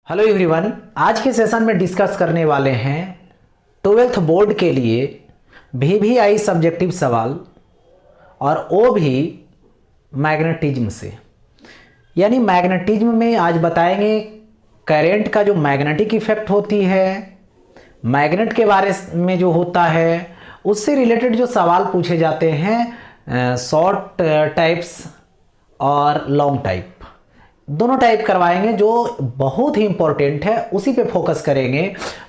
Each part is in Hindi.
हेलो एवरीवन, आज के सेशन में डिस्कस करने वाले हैं 12th बोर्ड के लिए वीवीआई सब्जेक्टिव सवाल और वो भी मैग्नेटिज्म से। यानी मैग्नेटिज्म में आज बताएंगे करंट का जो मैग्नेटिक इफेक्ट होती है, मैग्नेट के बारे में जो होता है उससे रिलेटेड जो सवाल पूछे जाते हैं, शॉर्ट टाइप्स और लॉन्ग टाइप, दोनों टाइप करवाएंगे जो बहुत ही इंपॉर्टेंट है, उसी पे फोकस करेंगे।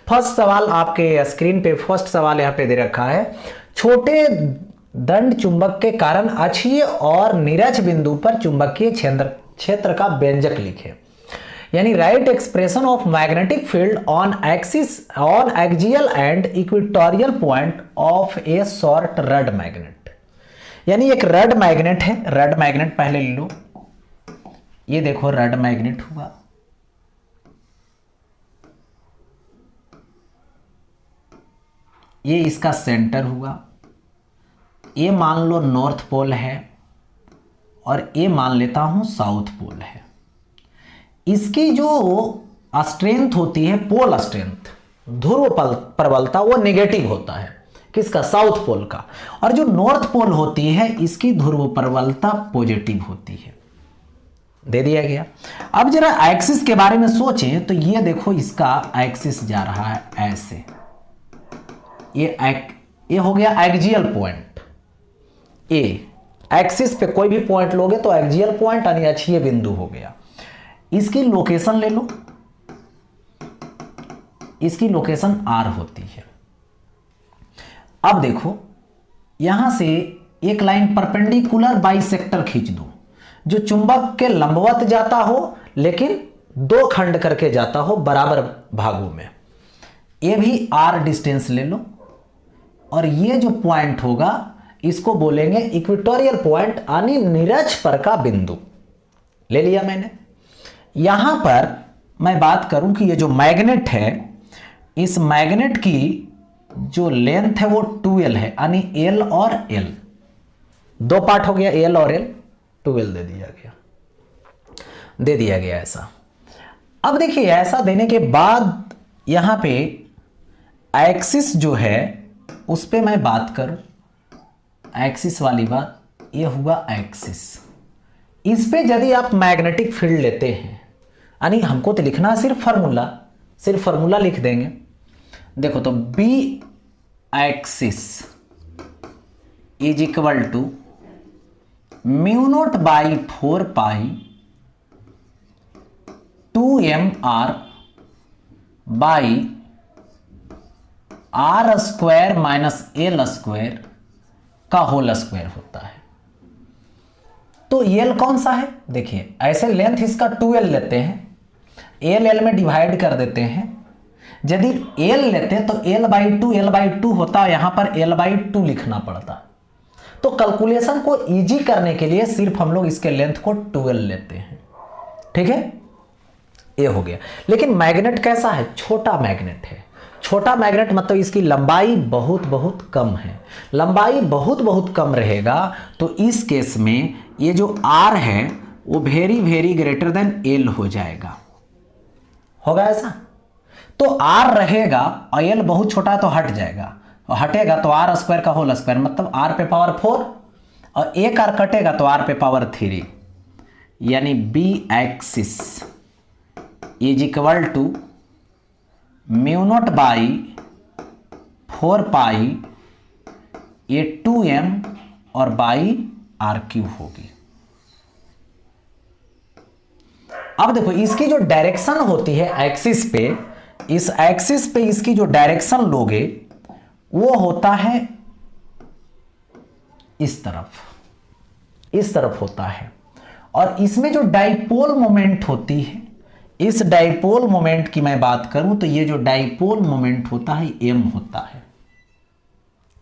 फर्स्ट सवाल आपके स्क्रीन पे, फर्स्ट सवाल यहाँ पे दे रखा है, छोटे दंड चुंबक के कारण अक्षीय और नीरज बिंदु पर चुंबकीय क्षेत्र का व्यंजक लिखे। यानी right expression of magnetic field on axis on axial and equatorial point of a short rod magnet. यानी एक रड मैग्नेट है, रड मैग्नेट पहले ले लो, ये देखो रड मैग्नेट हुआ, ये इसका सेंटर हुआ, ये मान लो नॉर्थ पोल है और ये मान लेता हूं साउथ पोल है। इसकी जो स्ट्रेंथ होती है, पोल स्ट्रेंथ, ध्रुव प्रबलता, वो नेगेटिव होता है, किसका? साउथ पोल का। और जो नॉर्थ पोल होती है इसकी ध्रुव प्रबलता पॉजिटिव होती है। दे दिया गया। अब जरा एक्सिस के बारे में सोचें तो ये देखो, इसका एक्सिस जा रहा है ऐसे, ये हो गया एक्सियल पॉइंट। ए एक्सिस पे कोई भी पॉइंट लोगे तो एक्सियल पॉइंट यानी अक्षीय बिंदु हो गया। इसकी लोकेशन ले लो, इसकी लोकेशन आर होती है। अब देखो यहां से एक लाइन परपेंडिकुलर बाइसेक्टर खींच दो, जो चुंबक के लंबवत जाता हो लेकिन दो खंड करके जाता हो बराबर भागों में। ये भी आर डिस्टेंस ले लो और ये जो पॉइंट होगा इसको बोलेंगे इक्वेटोरियल पॉइंट यानी नीरज पर का बिंदु। ले लिया मैंने। यहां पर मैं बात करूं कि ये जो मैग्नेट है, इस मैग्नेट की जो लेंथ है वो 2L है, यानी L और L दो पार्ट हो गया, L और L 12 दे दिया गया ऐसा। अब देखिए ऐसा देने के बाद यहां पे एक्सिस जो है उस पे मैं बात करूं, एक्सिस वाली बात, ये हुआ एक्सिस। इस पे यदि आप मैग्नेटिक फील्ड लेते हैं, यानी हमको तो लिखना है सिर्फ फार्मूला लिख देंगे। देखो तो B axis is equal to mu naught by 4 pi 2mr by r square minus l square का होल स्क्वायर होता है। तो एल कौन सा है? देखिए ऐसे लेंथ इसका 2L लेते हैं, एल में डिवाइड कर देते हैं। यदि एल लेते तो L/2 होता, यहां पर L/2 लिखना पड़ता। तो कैलकुलेशन को इजी करने के लिए सिर्फ हम लोग इसके लेंथ को 12 लेते हैं। ठीक है, ये हो गया। लेकिन मैग्नेट कैसा है? छोटा मैग्नेट है। छोटा मैग्नेट मतलब इसकी लंबाई बहुत बहुत कम है। लंबाई बहुत बहुत कम रहेगा तो इस केस में ये जो R है वो very very greater then L हो जाएगा। होगा ऐसा? तो R रहेगा और L बहुत छोटा है तो हट जाएगा, और हटेगा तो आर स्क्वायर का होल स्क्वायर, मतलब आर पे पावर 4 और एक आर कटेगा तो आर पे पावर 3, यानी B axis is equal to mu naught by 4 pi ये 2m और बाई आर क्यू होगी। अब देखो इसकी जो डायरेक्शन होती है एक्सिस पे, इस एक्सिस पे इसकी जो डायरेक्शन लोगे वो होता है इस तरफ होता है। और इसमें जो डाइपोल मोमेंट होती है, इस डाइपोल मोमेंट की मैं बात करूं तो ये जो डाइपोल मोमेंट होता है m होता है।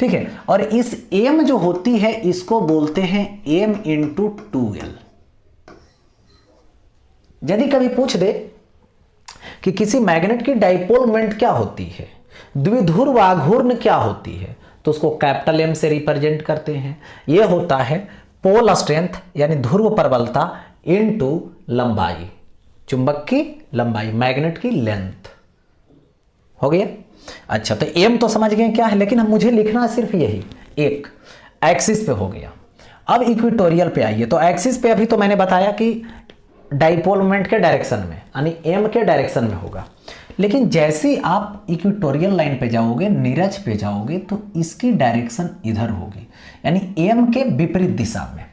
ठीक है, और इस m जो होती है इसको बोलते हैं m इंटू 2L। यदि कभी पूछ दे कि किसी मैग्नेट की डाइपोल मोमेंट क्या होती है, द्विध्रुव आघूर्ण क्या होती है, तो उसको कैपिटल M से रिप्रेजेंट करते हैं। यह होता है पोल स्ट्रेंथ यानी ध्रुव प्रबलता इनटू लंबाई। चुंबक की लंबाई, मैग्नेट की लेंथ। हो गया। अच्छा, तो एम तो समझ गए क्या है, लेकिन हम मुझे लिखना है सिर्फ यही एक। एक्सिस पे हो गया। अब इक्वेटोरियल पे आइए। तो एक्सिस पे अभी तो मैंने बताया कि डाइपोल मोमेंट के डायरेक्शन में, यानी एम के डायरेक्शन में होगा। लेकिन जैसे ही आप इक्वेटोरियल लाइन पे जाओगे, नीरज पे जाओगे, तो इसकी डायरेक्शन इधर होगी, यानी एम के विपरीत दिशा में,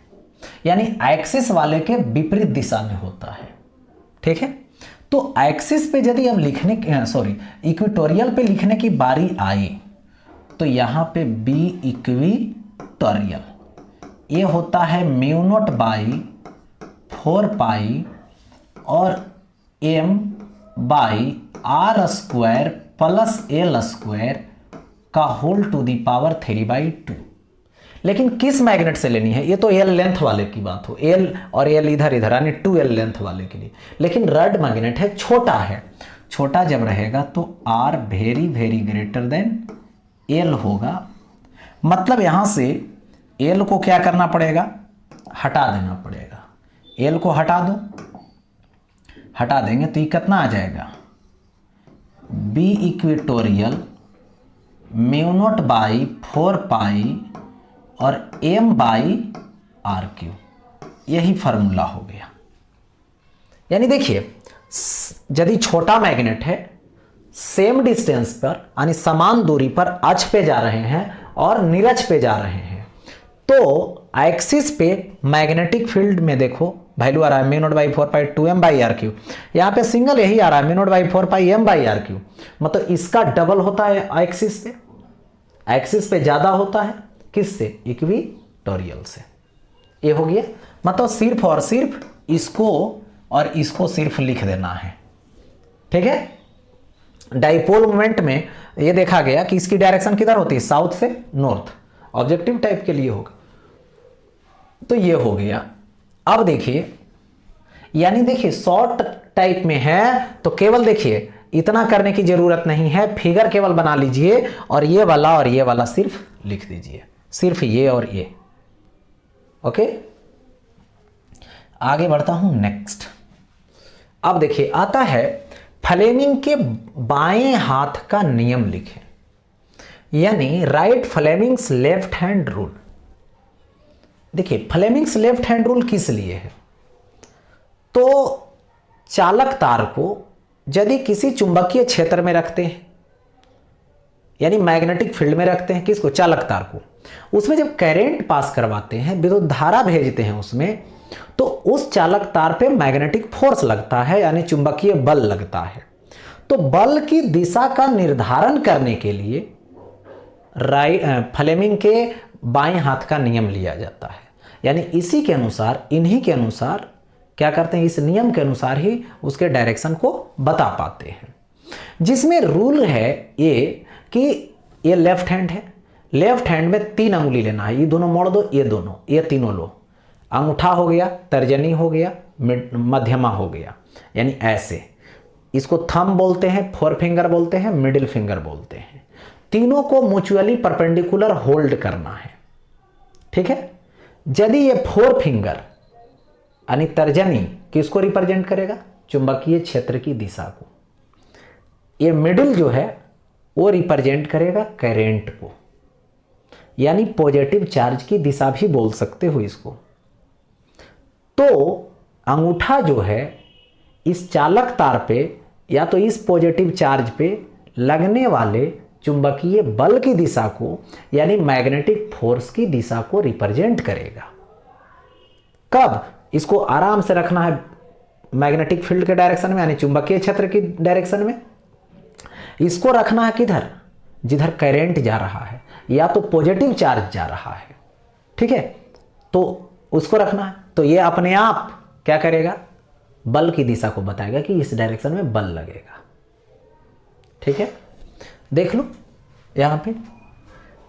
यानी एक्सिस वाले के विपरीत दिशा में होता है। ठीक है। तो एक्सिस पे यदि अब इक्वेटोरियल पे लिखने की बारी आई, तो यहां पे बी इक्वेटोरियल, ये होता है μ0 बाई 4 पाई और m by r square plus l square का होल टू दी पावर 3/2। लेकिन किस मैग्नेट से लेनी है, ये तो एल लेंथ वाले की बात हो, एल और एल इधर इधर, यानी 2l लेंथ वाले के लिए। लेकिन रड मैग्नेट है, छोटा है, छोटा जब रहेगा तो r very very greater than l होगा। मतलब यहां से एल को क्या करना पड़ेगा, हटा देना पड़ेगा। एल को हटा दो, हटा देंगे तो ये कितना आ जाएगा, बी इक्वेटोरियल μ0 बाई 4 पाई और m बाई आर क्यू। यही फार्मूला हो गया। यानी देखिए, यदि छोटा मैग्नेट है, सेम डिस्टेंस पर यानी समान दूरी पर अक्ष पे जा रहे हैं और निरक्ष पे जा रहे हैं, तो एक्सिस पे मैग्नेटिक फील्ड में देखो वैल्यू आ रहा है μ0 by 4 pi 2m by R q. यहाँ पे सिंगल यही आ रहा है μ0 by 4 pi m by R q. मतलब इसका डबल होता है एक्सिस पे, एक्सिस पे ज्यादा होता है किससे, इक्वेटोरियल से। ये हो गया। मतलब सिर्फ और सिर्फ इसको और इसको सिर्फ लिख देना है। ठीक है। डाइपोल मोमेंट में ये देखा गया कि इसकी डायरेक्शन किधर होती है, साउथ से नॉर्थ। ऑब्जेक्टिव टाइप के लिए होगा। तो ये हो गया। अब देखिए, यानी देखिए शॉर्ट टाइप में है तो केवल देखिए इतना करने की जरूरत नहीं है, फिगर केवल बना लीजिए और ये वाला सिर्फ लिख दीजिए, सिर्फ ये और ये। ओके, आगे बढ़ता हूं नेक्स्ट। अब देखिए आता है फ्लेमिंग के बाएं हाथ का नियम लिखें, यानी right Fleming's left hand rule. देखिए फ्लेमिंग्स लेफ्ट हैंड रूल किस लिए है, तो चालक तार को यदि किसी चुंबकीय क्षेत्र में रखते हैं, यानी मैग्नेटिक फील्ड में रखते हैं, किसको, चालक तार को, उसमें जब करंट पास करवाते हैं, विद्युत धारा भेजते हैं उसमें, तो उस चालक तार पे मैग्नेटिक फोर्स लगता है, यानी चुंबकीय बल लगता है। तो बल की दिशा का निर्धारण करने के लिए फ्लेमिंग के बाएं हाथ का नियम लिया जाता है। यानी इसी के अनुसार, इन्हीं के अनुसार क्या करते हैं, इस नियम के अनुसार ही उसके डायरेक्शन को बता पाते हैं। जिसमें रूल है ये कि ये लेफ्ट हैंड है, लेफ्ट हैंड में 3 अंगुली लेना है, ये दोनों मोड़ दो, ये दोनों, ये तीनों लो। अंगूठा हो गया, तर्जनी हो गया, मध्यमा हो गया, यानी ऐसे। इसको थंब बोलते हैं, 4 फिंगर बोलते हैं, मिडिल फिंगर बोलते हैं। तीनों को म्यूचुअली परपेंडिकुलर होल्ड करना है। ठीक है। यदि ये 4 फिंगर यानी तर्जनी किसको रिप्रेजेंट करेगा, चुंबकीय क्षेत्र की दिशा को। ये मिडिल जो है वो रिप्रेजेंट करेगा करंट को, यानी पॉजिटिव चार्ज की दिशा भी बोल सकते हो इसको। तो अंगूठा जो है इस चालक तार पे या तो इस पॉजिटिव चार्ज पे लगने वाले चुंबकीय बल की दिशा को, यानी मैग्नेटिक फोर्स की दिशा को रिप्रेजेंट करेगा। कब, इसको आराम से रखना है मैग्नेटिक फील्ड के डायरेक्शन में, यानी चुंबकीय क्षेत्र की डायरेक्शन में। इसको रखना है किधर, जिधर करंट जा रहा है या तो पॉजिटिव चार्ज जा रहा है। ठीक है, तो उसको रखना है। तो ये अपने आप क्या करेगा, बल की दिशा को बताएगा कि इस डायरेक्शन में बल लगेगा। ठीक है, देख लो यहां पे,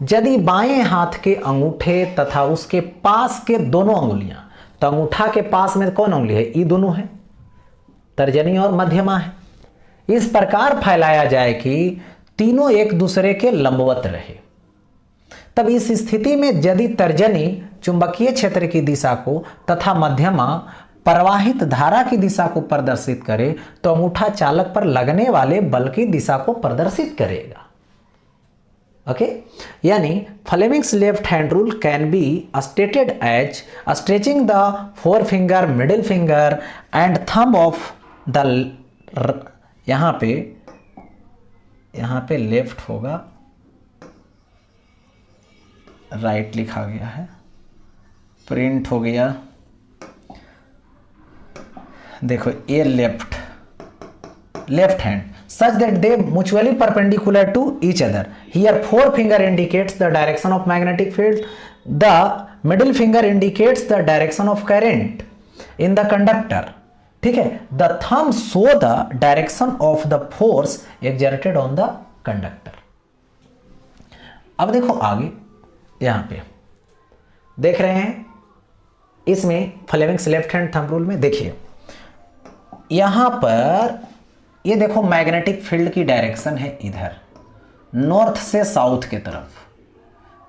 यदि बाएं हाथ के अंगूठे तथा उसके पास के दोनों अंगुलियां, तो अंगूठा के पास में कौन उंगली है, ये दोनों है, तर्जनी और मध्यमा है, इस प्रकार फैलाया जाए कि तीनों एक दूसरे के लंबवत रहे। तब इस स्थिति में यदि तर्जनी चुंबकीय क्षेत्र की दिशा को तथा मध्यमा प्रवाहित धारा की दिशा को प्रदर्शित करे तो अंगूठा चालक पर लगने वाले बल की दिशा को प्रदर्शित करेगा। ओके, यानी Fleming's left hand rule can be stated as stretching the four finger, middle finger and thumb of the, यहां पे लेफ्ट होगा, राइट लिखा गया है, प्रिंट हो गया, देखो ये left hand such that they mutually perpendicular to each other. Here forefinger indicates the direction of magnetic field, the middle finger indicates the direction of current in the conductor. ठीक है, the thumb show the direction of the force exerted on the conductor. अब देखो आगे, यहां पे देख रहे हैं इसमें Fleming's left hand thumb rule में, देखिए यहां पर ये देखो मैग्नेटिक फील्ड की डायरेक्शन है इधर, नॉर्थ से साउथ के तरफ,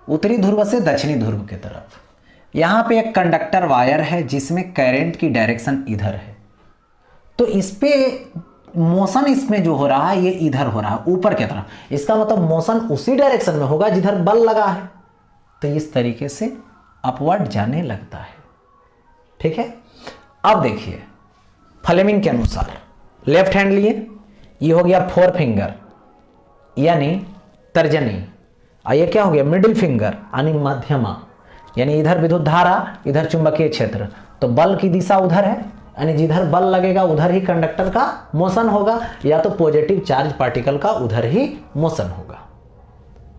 उत्तरी ध्रुव से दक्षिणी ध्रुव के तरफ। यहां पे एक कंडक्टर वायर है जिसमें करंट की डायरेक्शन इधर है, तो इस पे मोशन इसमें जो हो रहा है ये इधर हो रहा है, ऊपर की तरफ। इसका मतलब मोशन उसी डायरेक्शन में होगा जिधर बल लगा है, तो इस तरीके से अपवर्ड जाने लगता है। ठीक है, अब देखिए फ्लेमिंग के अनुसार लेफ्ट हैंड लिए, ये हो गया फोर फिंगर यानी तर्जनी, और ये क्या हो गया मिडिल फिंगर यानी मध्यमा, यानी इधर विद्युत धारा इधर चुंबकीय क्षेत्र, तो बल की दिशा उधर है, यानी जिधर बल लगेगा उधर ही कंडक्टर का मोशन होगा, या तो पॉजिटिव चार्ज पार्टिकल का उधर ही मोशन होगा।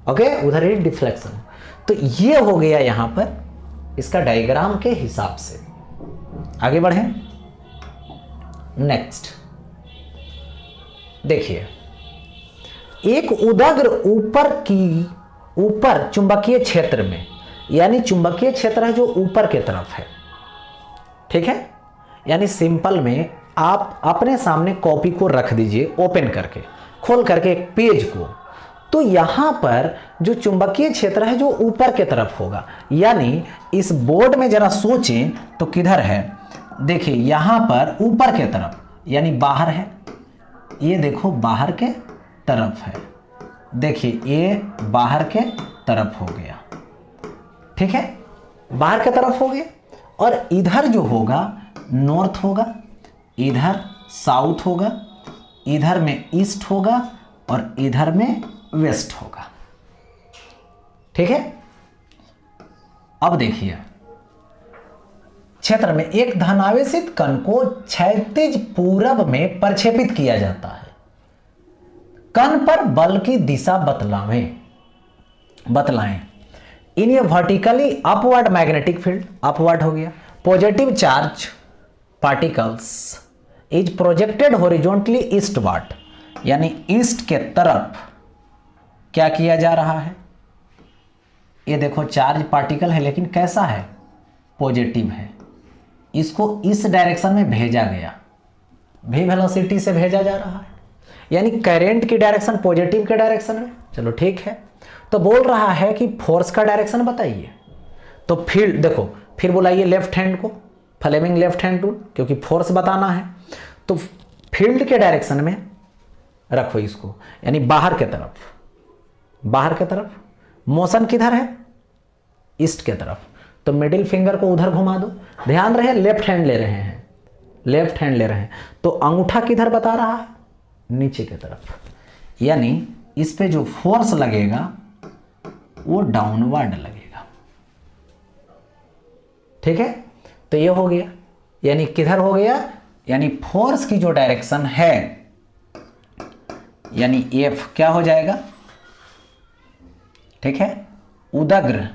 ओके, उधर ही डिफ्लेक्शन। तो ये हो गया यहां पर इसका डायग्राम के हिसाब से। आगे बढ़े, नेक्स्ट देखिए, एक उदग्र ऊपर चुंबकीय क्षेत्र में, यानी चुंबकीय क्षेत्र है जो ऊपर की तरफ है। ठीक है, यानी सिंपल में आप अपने सामने कॉपी को रख दीजिए, ओपन करके खोल करके एक पेज को, तो यहां पर जो चुंबकीय क्षेत्र है जो ऊपर की तरफ होगा, यानी इस बोर्ड में जरा सोचें तो किधर है, देखिए यहां पर ऊपर के तरफ यानी बाहर है, ये देखो बाहर के तरफ है, देखिए ये बाहर के तरफ हो गया। ठीक है, बाहर के तरफ हो गया, और इधर जो होगा नॉर्थ होगा, इधर साउथ होगा, इधर में ईस्ट होगा और इधर में वेस्ट होगा। ठीक है, अब देखिए क्षेत्र में एक धनावेशित कण को क्षैतिज पूरब में प्रक्षेपित किया जाता है। कण पर बल की दिशा बतलाएं। इन ये vertically upward magnetic field, upward हो गया, positive charge particles is projected horizontally eastward, यानी ईस्ट के तरफ क्या किया जा रहा है, ये देखो चार्ज पार्टिकल है लेकिन कैसा है, पॉजिटिव है, इसको इस डायरेक्शन में भेजा गया, भी वेलोसिटी से भेजा जा रहा है, यानी करंट की डायरेक्शन पॉजिटिव के डायरेक्शन में। चलो ठीक है, तो बोल रहा है कि फोर्स का डायरेक्शन बताइए, तो फील्ड देखो, फिर बुलाइए लेफ्ट हैंड को, फ्लेमिंग लेफ्ट हैंड रूल, क्योंकि फोर्स बताना है, तो फील्ड के डायरेक्शन में रखो इसको, यानी बाहर के तरफ मोशन किधर है, ईस्ट के तरफ, तो मिडिल फिंगर को उधर घुमा दो। ध्यान रहे लेफ्ट हैंड ले रहे हैं, तो अंगूठा किधर बता रहा है, नीचे की तरफ, यानी इस पे जो फोर्स लगेगा वो डाउनवर्ड लगेगा। ठीक है, तो ये हो गया, यानी किधर हो गया, यानी फोर्स की जो डायरेक्शन है, यानी एफ क्या हो जाएगा, ठीक है, उदग्र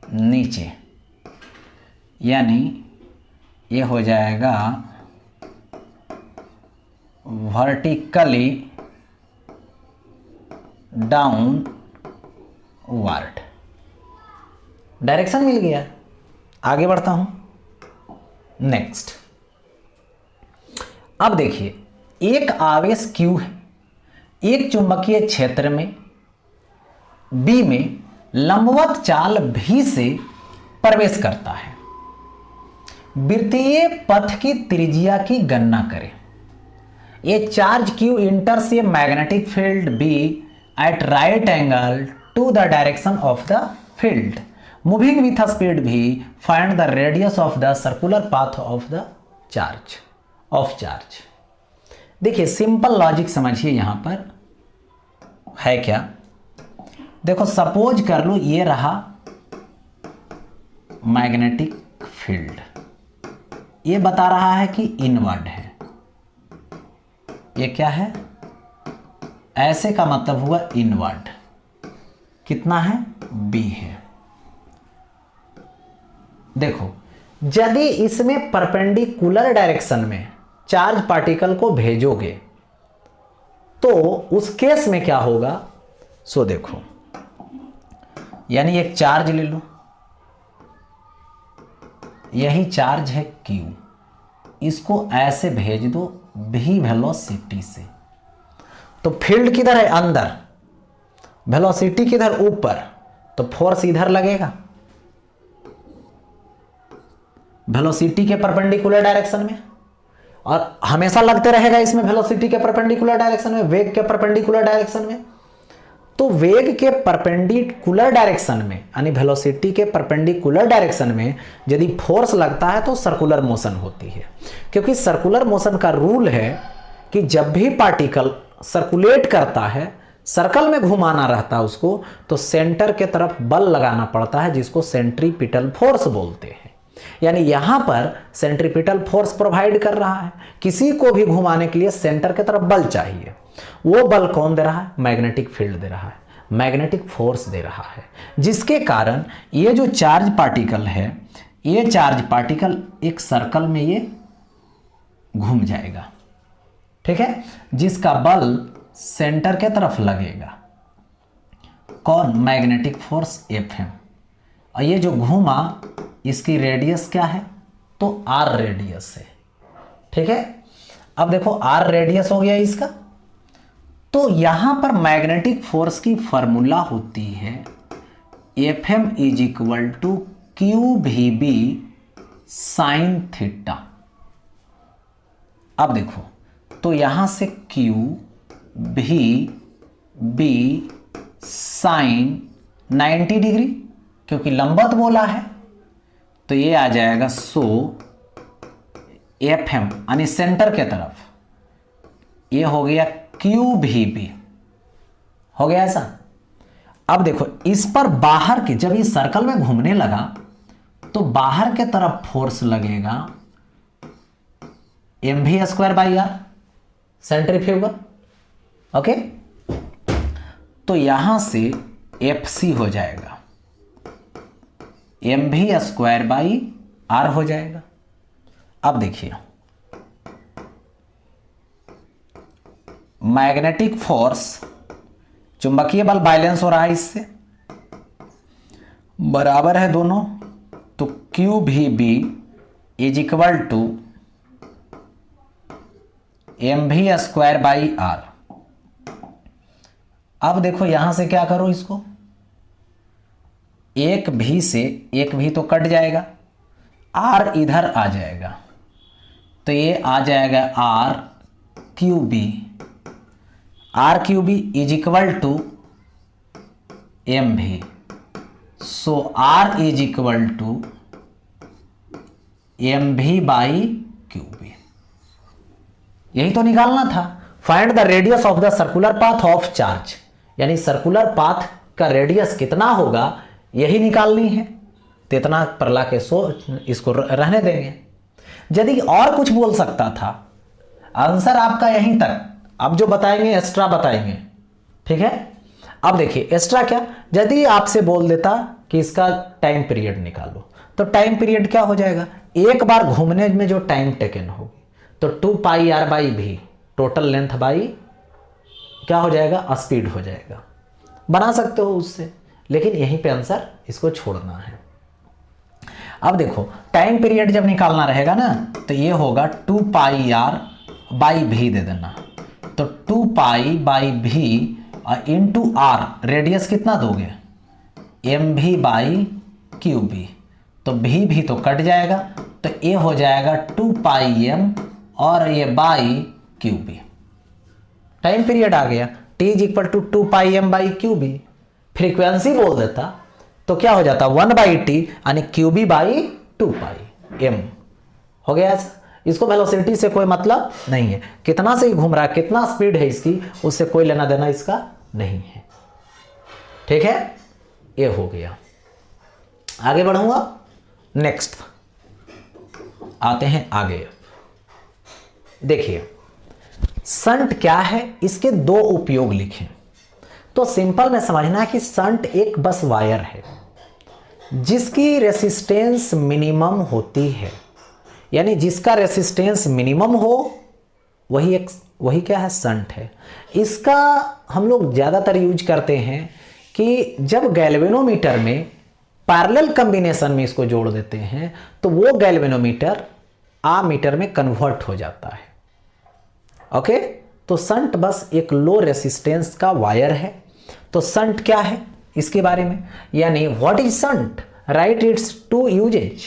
नीचे, यानी ये हो जाएगा वर्टिकली डाउन वर्ड। डायरेक्शन मिल गया, आगे बढ़ता हूं, नेक्स्ट। अब देखिए एक आवेश Q है एक चुंबकीय क्षेत्र में बी में लंबवत चाल भी से प्रवेश करता है। वृत्तीय पथ की त्रिज्या की गणना करें। A charge q enters a magnetic field B at right angle to the direction of the field moving with speed v find the radius of the circular path of the charge. देखिए सिंपल लॉजिक समझिए, यहां पर है क्या, देखो सपोज कर लो ये रहा मैग्नेटिक फील्ड, ये बता रहा है कि इनवर्ड है, ये क्या है, ऐसे का मतलब हुआ इनवर्ड, कितना है, बी है। देखो यदि इसमें परपेंडिकुलर डायरेक्शन में चार्ज पार्टिकल को भेजोगे तो उस केस में क्या होगा, सो देखो यानी एक चार्ज ले लो, यही चार्ज है Q, इसको ऐसे भेज दो v वेलोसिटी से, तो फील्ड किधर है, अंदर, वेलोसिटी किधर, ऊपर, तो फोर्स इधर लगेगा वेलोसिटी के परपेंडिकुलर डायरेक्शन में, और हमेशा लगते रहेगा इसमें वेलोसिटी के परपेंडिकुलर डायरेक्शन में, वेग के परपेंडिकुलर डायरेक्शन में। तो वेग के परपेंडिकुलर डायरेक्शन में यानी वेलोसिटी के परपेंडिकुलर डायरेक्शन में यदि फोर्स लगता है तो सर्कुलर मोशन होती है, क्योंकि सर्कुलर मोशन का रूल है कि जब भी पार्टिकल सर्कुलेट करता है, सर्कल में घुमाना रहता है उसको, तो सेंटर के तरफ बल लगाना पड़ता है जिसको सेंट्रीपिटल फोर्स बोलते हैं। यानी यहां पर सेंट्रीपिटल फोर्स प्रोवाइड कर रहा है, किसी को भी घुमाने के लिए सेंटर की तरफ बल चाहिए, वो बल कौन दे रहा है, मैग्नेटिक फील्ड दे रहा है, मैग्नेटिक फोर्स दे रहा है, जिसके कारण ये जो चार्ज पार्टिकल है, ये चार्ज पार्टिकल एक सर्कल में ये घूम जाएगा, ठीक है, जिसका बल सेंटर के तरफ लगेगा, कौन, मैग्नेटिक फोर्स Fm, और ये जो घूमा इसकी रेडियस क्या है, तो r रेडियस है, ठीक है। अब देखो r रेडियस हो गया इसका, तो यहां पर मैग्नेटिक फोर्स की फॉर्मूला होती है Fm is equal to QVB sine theta. अब देखो तो यहां से QVB साइन 90 डिग्री, क्योंकि लंबवत बोला है, तो ये आ जाएगा सो Fm यानी सेंटर के तरफ, ये हो गया QVB, हो गया ऐसा। अब देखो इस पर बाहर के, जब ये सर्कल में घूमने लगा तो बाहर के तरफ फोर्स लगेगा mv²/r सेंट्रीफ्यूगल, ओके, तो यहां से Fc हो जाएगा mv²/r हो जाएगा। अब देखिए मैग्नेटिक फोर्स, चुंबकीय बल बैलेंस हो रहा है, इससे बराबर है दोनों, तो QVB is equal to mv²/r। अब देखो यहां से क्या करो, इसको एक भी से एक भी तो कट जाएगा, r इधर आ जाएगा, तो ये आ जाएगा r QB is equal to mv, so r is equal to mv/QB। यही तो निकालना था, find the radius of the circular path of charge, यानी सर्कुलर पाथ का रेडियस कितना होगा यही निकालनी है, तो इतना पर ला के इसको रहने देंगे। यदि और कुछ बोल सकता था, आंसर आपका यहीं तक, अब जो बताएंगे एक्स्ट्रा बताएंगे, ठीक है। अब देखिए एक्स्ट्रा क्या, यदि आपसे बोल देता कि इसका टाइम पीरियड निकालो, तो टाइम पीरियड क्या हो जाएगा, एक बार घूमने में जो टाइम टेकन हो, तो 2πr/v टोटल लेंथ बाई क्या हो जाएगा, स्पीड हो जाएगा, बना सकते हो उससे, लेकिन यहीं पे आंसर इसको छोड़ना है। अब देखो टाइम पीरियड जब निकालना रहेगा ना, तो ये होगा 2πr/v दे देना, तो 2π/v और इंटू आर, रेडियस कितना दोगे, एम भी बाई क्यू बी, तो भी तो कट जाएगा, तो ए हो जाएगा 2 पाई एम और ये by q B. Time period आ गया, T is equal to 2 pi M by q B. Frequency बोल देता तो क्या हो जाता, 1 बाई टी यानी q B by 2 pi M हो गया। इसको वेलोसिटी से कोई मतलब नहीं है, कितना से ही घूम रहा है, कितना स्पीड है इसकी, उससे कोई लेना देना इसका नहीं है। ठीक है, ये हो गया। आगे बढ़ूंगा, नेक्स्ट आते हैं आगे। देखिए संट क्या है, इसके दो उपयोग लिखें तो सिंपल में समझना है कि संट एक बस वायर है जिसकी रेसिस्टेंस मिनिमम होती है, यानी जिसका रेसिस्टेंस मिनिमम हो वही क्या है, संट है। इसका हम लोग ज़्यादातर यूज करते हैं कि जब गैल्वेनोमीटर में पैरेलल कॉम्बिनेशन में इसको जोड़ देते हैं तो वो गैल्वेनोमीटर आमीटर में कन्वर्ट हो जाता है। ओके, तो संट बस एक लो रेसिस्टेंस का वायर है। तो संट क्या है इसके बारे में, यानी what is shunt, write its two usages.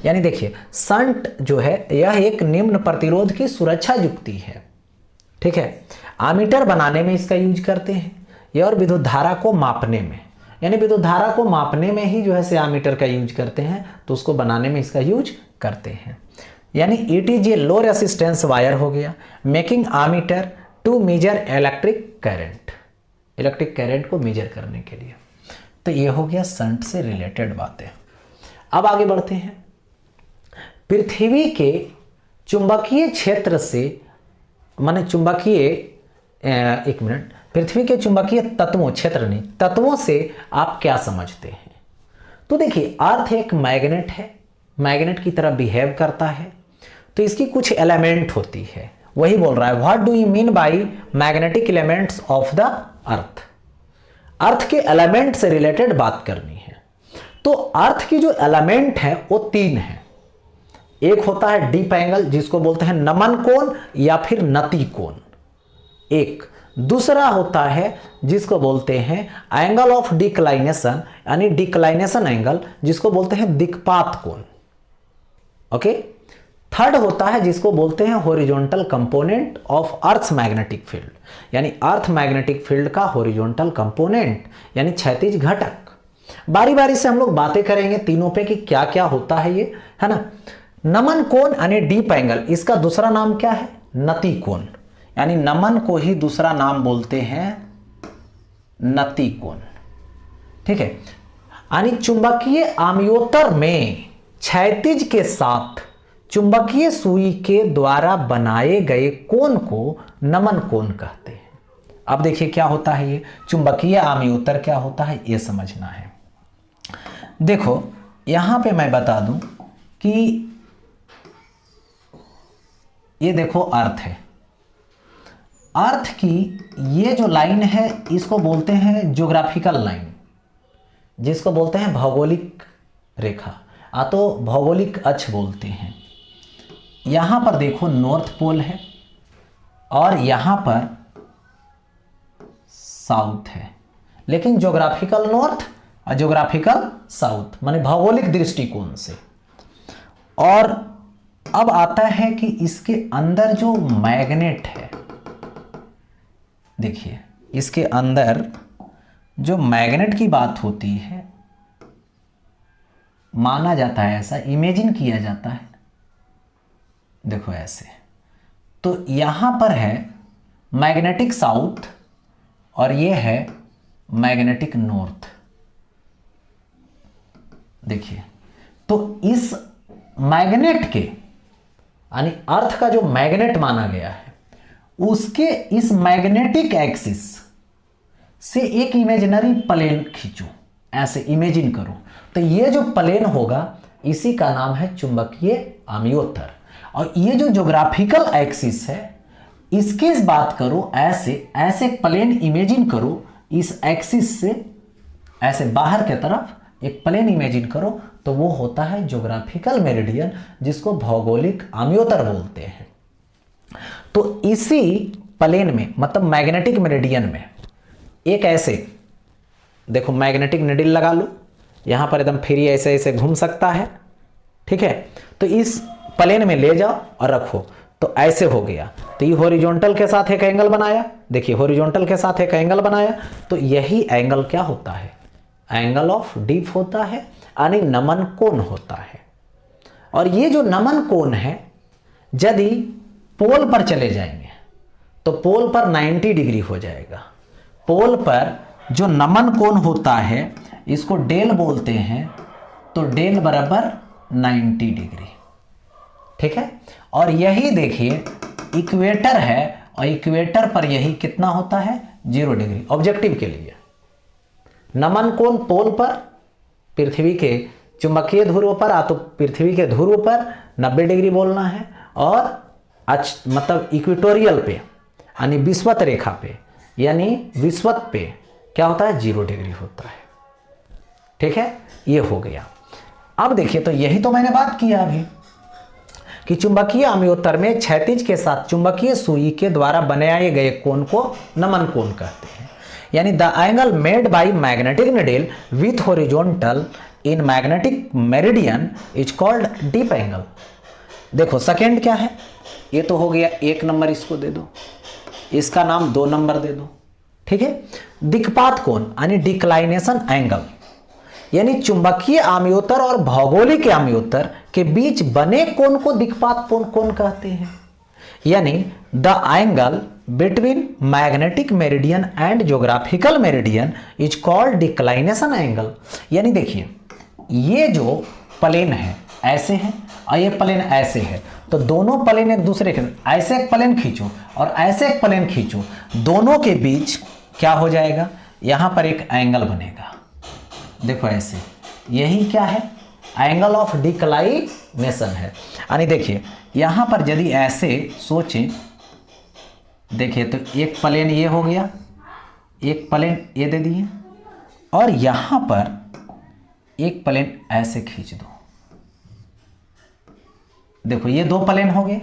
यानी देखिए संट जो है यह एक निम्न प्रतिरोध की सुरक्षा युक्ति है। ठीक है, आमीटर बनाने में इसका यूज करते हैं, यह और विद्युत धारा को मापने में, यानी विद्युत धारा को मापने में ही जो है से आमीटर का यूज करते हैं, तो उसको बनाने में इसका यूज करते हैं। यानी it is a low resistance wire हो गया, making ammeter to measure electric current, electric current को मेजर करने के लिए। तो ये हो गया संट से रिलेटेड बातें। अब आगे बढ़ते हैं। पृथ्वी के चुंबकीय क्षेत्र से माने चुंबकीय एक मिनट, पृथ्वी के चुंबकीय तत्वों, क्षेत्र नहीं तत्वों से आप क्या समझते हैं। तो देखिए अर्थ एक मैग्नेट है, मैग्नेट की तरह बिहेव करता है, तो इसकी कुछ एलिमेंट होती है, वही बोल रहा है what do you mean by magnetic elements of the earth. Earth के एलिमेंट से रिलेटेड बात करनी है। तो अर्थ की जो एलिमेंट है वो 3 है। एक होता है डीप एंगल जिसको बोलते हैं नमन कोण या फिर नति कोण, एक दूसरा होता है जिसको बोलते हैं एंगल ऑफ डिक्लाइनेशन यानी डिक्लाइनेशन एंगल जिसको बोलते हैं दिक्पात कोण। ओके, थर्ड होता है जिसको बोलते हैं horizontal component of earth magnetic field, यानी अर्थ मैग्नेटिक फील्ड का हॉरिजॉन्टल कंपोनेंट यानी क्षैतिज घटक। बारी बारी से हम लोग बातें करेंगे तीनों पे कि क्या क्या होता है ये, है ना। नमन कोण यानी डीप एंगल, इसका दूसरा नाम क्या है, नति कोण, यानी नमन को ही दूसरा नाम बोलते हैं नति कोण। ठीक है, यानी चुंबकीय आमयोतर में क्षैतिज के साथ चुंबकीय सुई के द्वारा बनाए गए कोण को नमन कोण कहते हैं। अब देखिए क्या होता है ये चुंबकीय आमयोतर क्या होता है ये समझना है। देखो यहां पे मैं बता दूं कि ये देखो अर्थ है, अर्थ की ये जो लाइन है इसको बोलते हैं ज्योग्राफिकल लाइन, जिसको बोलते हैं भौगोलिक रेखा, तो भौगोलिक अक्ष बोलते हैं। यहां पर देखो नॉर्थ पोल है और यहां पर साउथ है, लेकिन ज्योग्राफिकल नॉर्थ और ज्योग्राफिकल साउथ माने भौगोलिक दृष्टिकोण से। और अब आता है कि इसके अंदर जो मैग्नेट है, देखिए इसके अंदर जो मैग्नेट की बात होती है, माना जाता है, ऐसा इमेजिन किया जाता है, देखो ऐसे। तो यहां पर है मैग्नेटिक साउथ और ये है मैग्नेटिक नॉर्थ। देखिए तो इस मैग्नेट के यानी अर्थ का जो मैग्नेट माना गया है उसके इस मैग्नेटिक एक्सिस से एक इमेजिनरी प्लेन खींचो, ऐसे इमेजिन करो, तो ये जो प्लेन होगा इसी का नाम है चुंबकीय आमयोतर। और ये जो ज्योग्राफिकल एक्सिस है इसकी इस बात करो, ऐसे प्लेन इमेजिन करो, इस एक्सिस से ऐसे बाहर के तरफ एक प्लेन इमेजिन करो, तो वो होता है ज्योग्राफिकल मेरिडियन जिसको भौगोलिक आमयोतर बोलते हैं। तो इसी प्लेन में मतलब मैग्नेटिक मेरिडियन में एक ऐसे देखो मैग्नेटिक निडल लगा लो, यहां पर एकदम फ्री ऐसे ऐसे घूम सकता है, ठीक है। तो इस प्लेन में ले जाओ और रखो, तो ऐसे हो गया। तो ये हॉरिजॉन्टल के साथ एक एंगल बनाया, देखिए हॉरिजॉन्टल के साथ एक एंगल बनाया, तो यही एंगल क्या होता है, एंगल ऑफ डिप होता है, यानी नमन कोण होता है। और ये जो नमन कोण है, यदि पोल पर चले जाएंगे तो पोल पर 90 डिग्री हो जाएगा। पोल पर जो नमन कोण होता है इसको डेल बोलते हैं, तो डेल बराबर 90 डिग्री, ठीक है। और यही देखिए इक्वेटर है, और इक्वेटर पर यही कितना होता है, 0 डिग्री। ऑब्जेक्टिव के लिए नमन कोण पोल पर, पृथ्वी के चुंबकीय ध्रुव पर, तो पृथ्वी के ध्रुव पर 90 डिग्री बोलना है, और मतलब इक्वेटोरियल पे यानी विषुवत रेखा पे, यानी विषुवत पे क्या होता है, 0 डिग्री होता है, ठीक है। ये हो गया। अब देखिए, तो यही तो मैंने बात किया अभी कि चुंबकीय अमयोत्तर में क्षैतिज के साथ चुंबकीय सुई के द्वारा बनाए गए कोण को नमन कोण कहते हैं। यानी the angle made by magnetic needle with horizontal in magnetic meridian is called deep angle. देखो सेकंड क्या है, ये तो हो गया 1 नंबर, इसको दे दो, इसका नाम 2 नंबर दे दो, ठीक है। दिक्पात कोण यानी डिक्लाइनेशन एंगल, यानी चुंबकीय आमयोत्तर और भौगोलिक आमयोत्तर के बीच बने कोण को दिक्पात कोण कहते हैं। यानी the angle between magnetic meridian and geographical meridian is called declination angle. यानी देखिए, ये जो प्लेन है ऐसे है और ये प्लेन ऐसे है, तो दोनों प्लेन एक दूसरे के, ऐसे एक प्लेन खींचो और ऐसे एक प्लेन खींचो, दोनों के बीच क्या हो जाएगा, यहां पर एक एंगल बनेगा। देखो ऐसे, यही क्या है, एंगल ऑफ डिक्लाइनेशन है। यानी देखिए यहां पर यदि ऐसे सोचें, देखिए तो एक प्लेन ये हो गया, एक प्लेन ये दे दिए, और यहां पर एक प्लेन ऐसे खींच दो। देखो ये 2 प्लेन हो गए,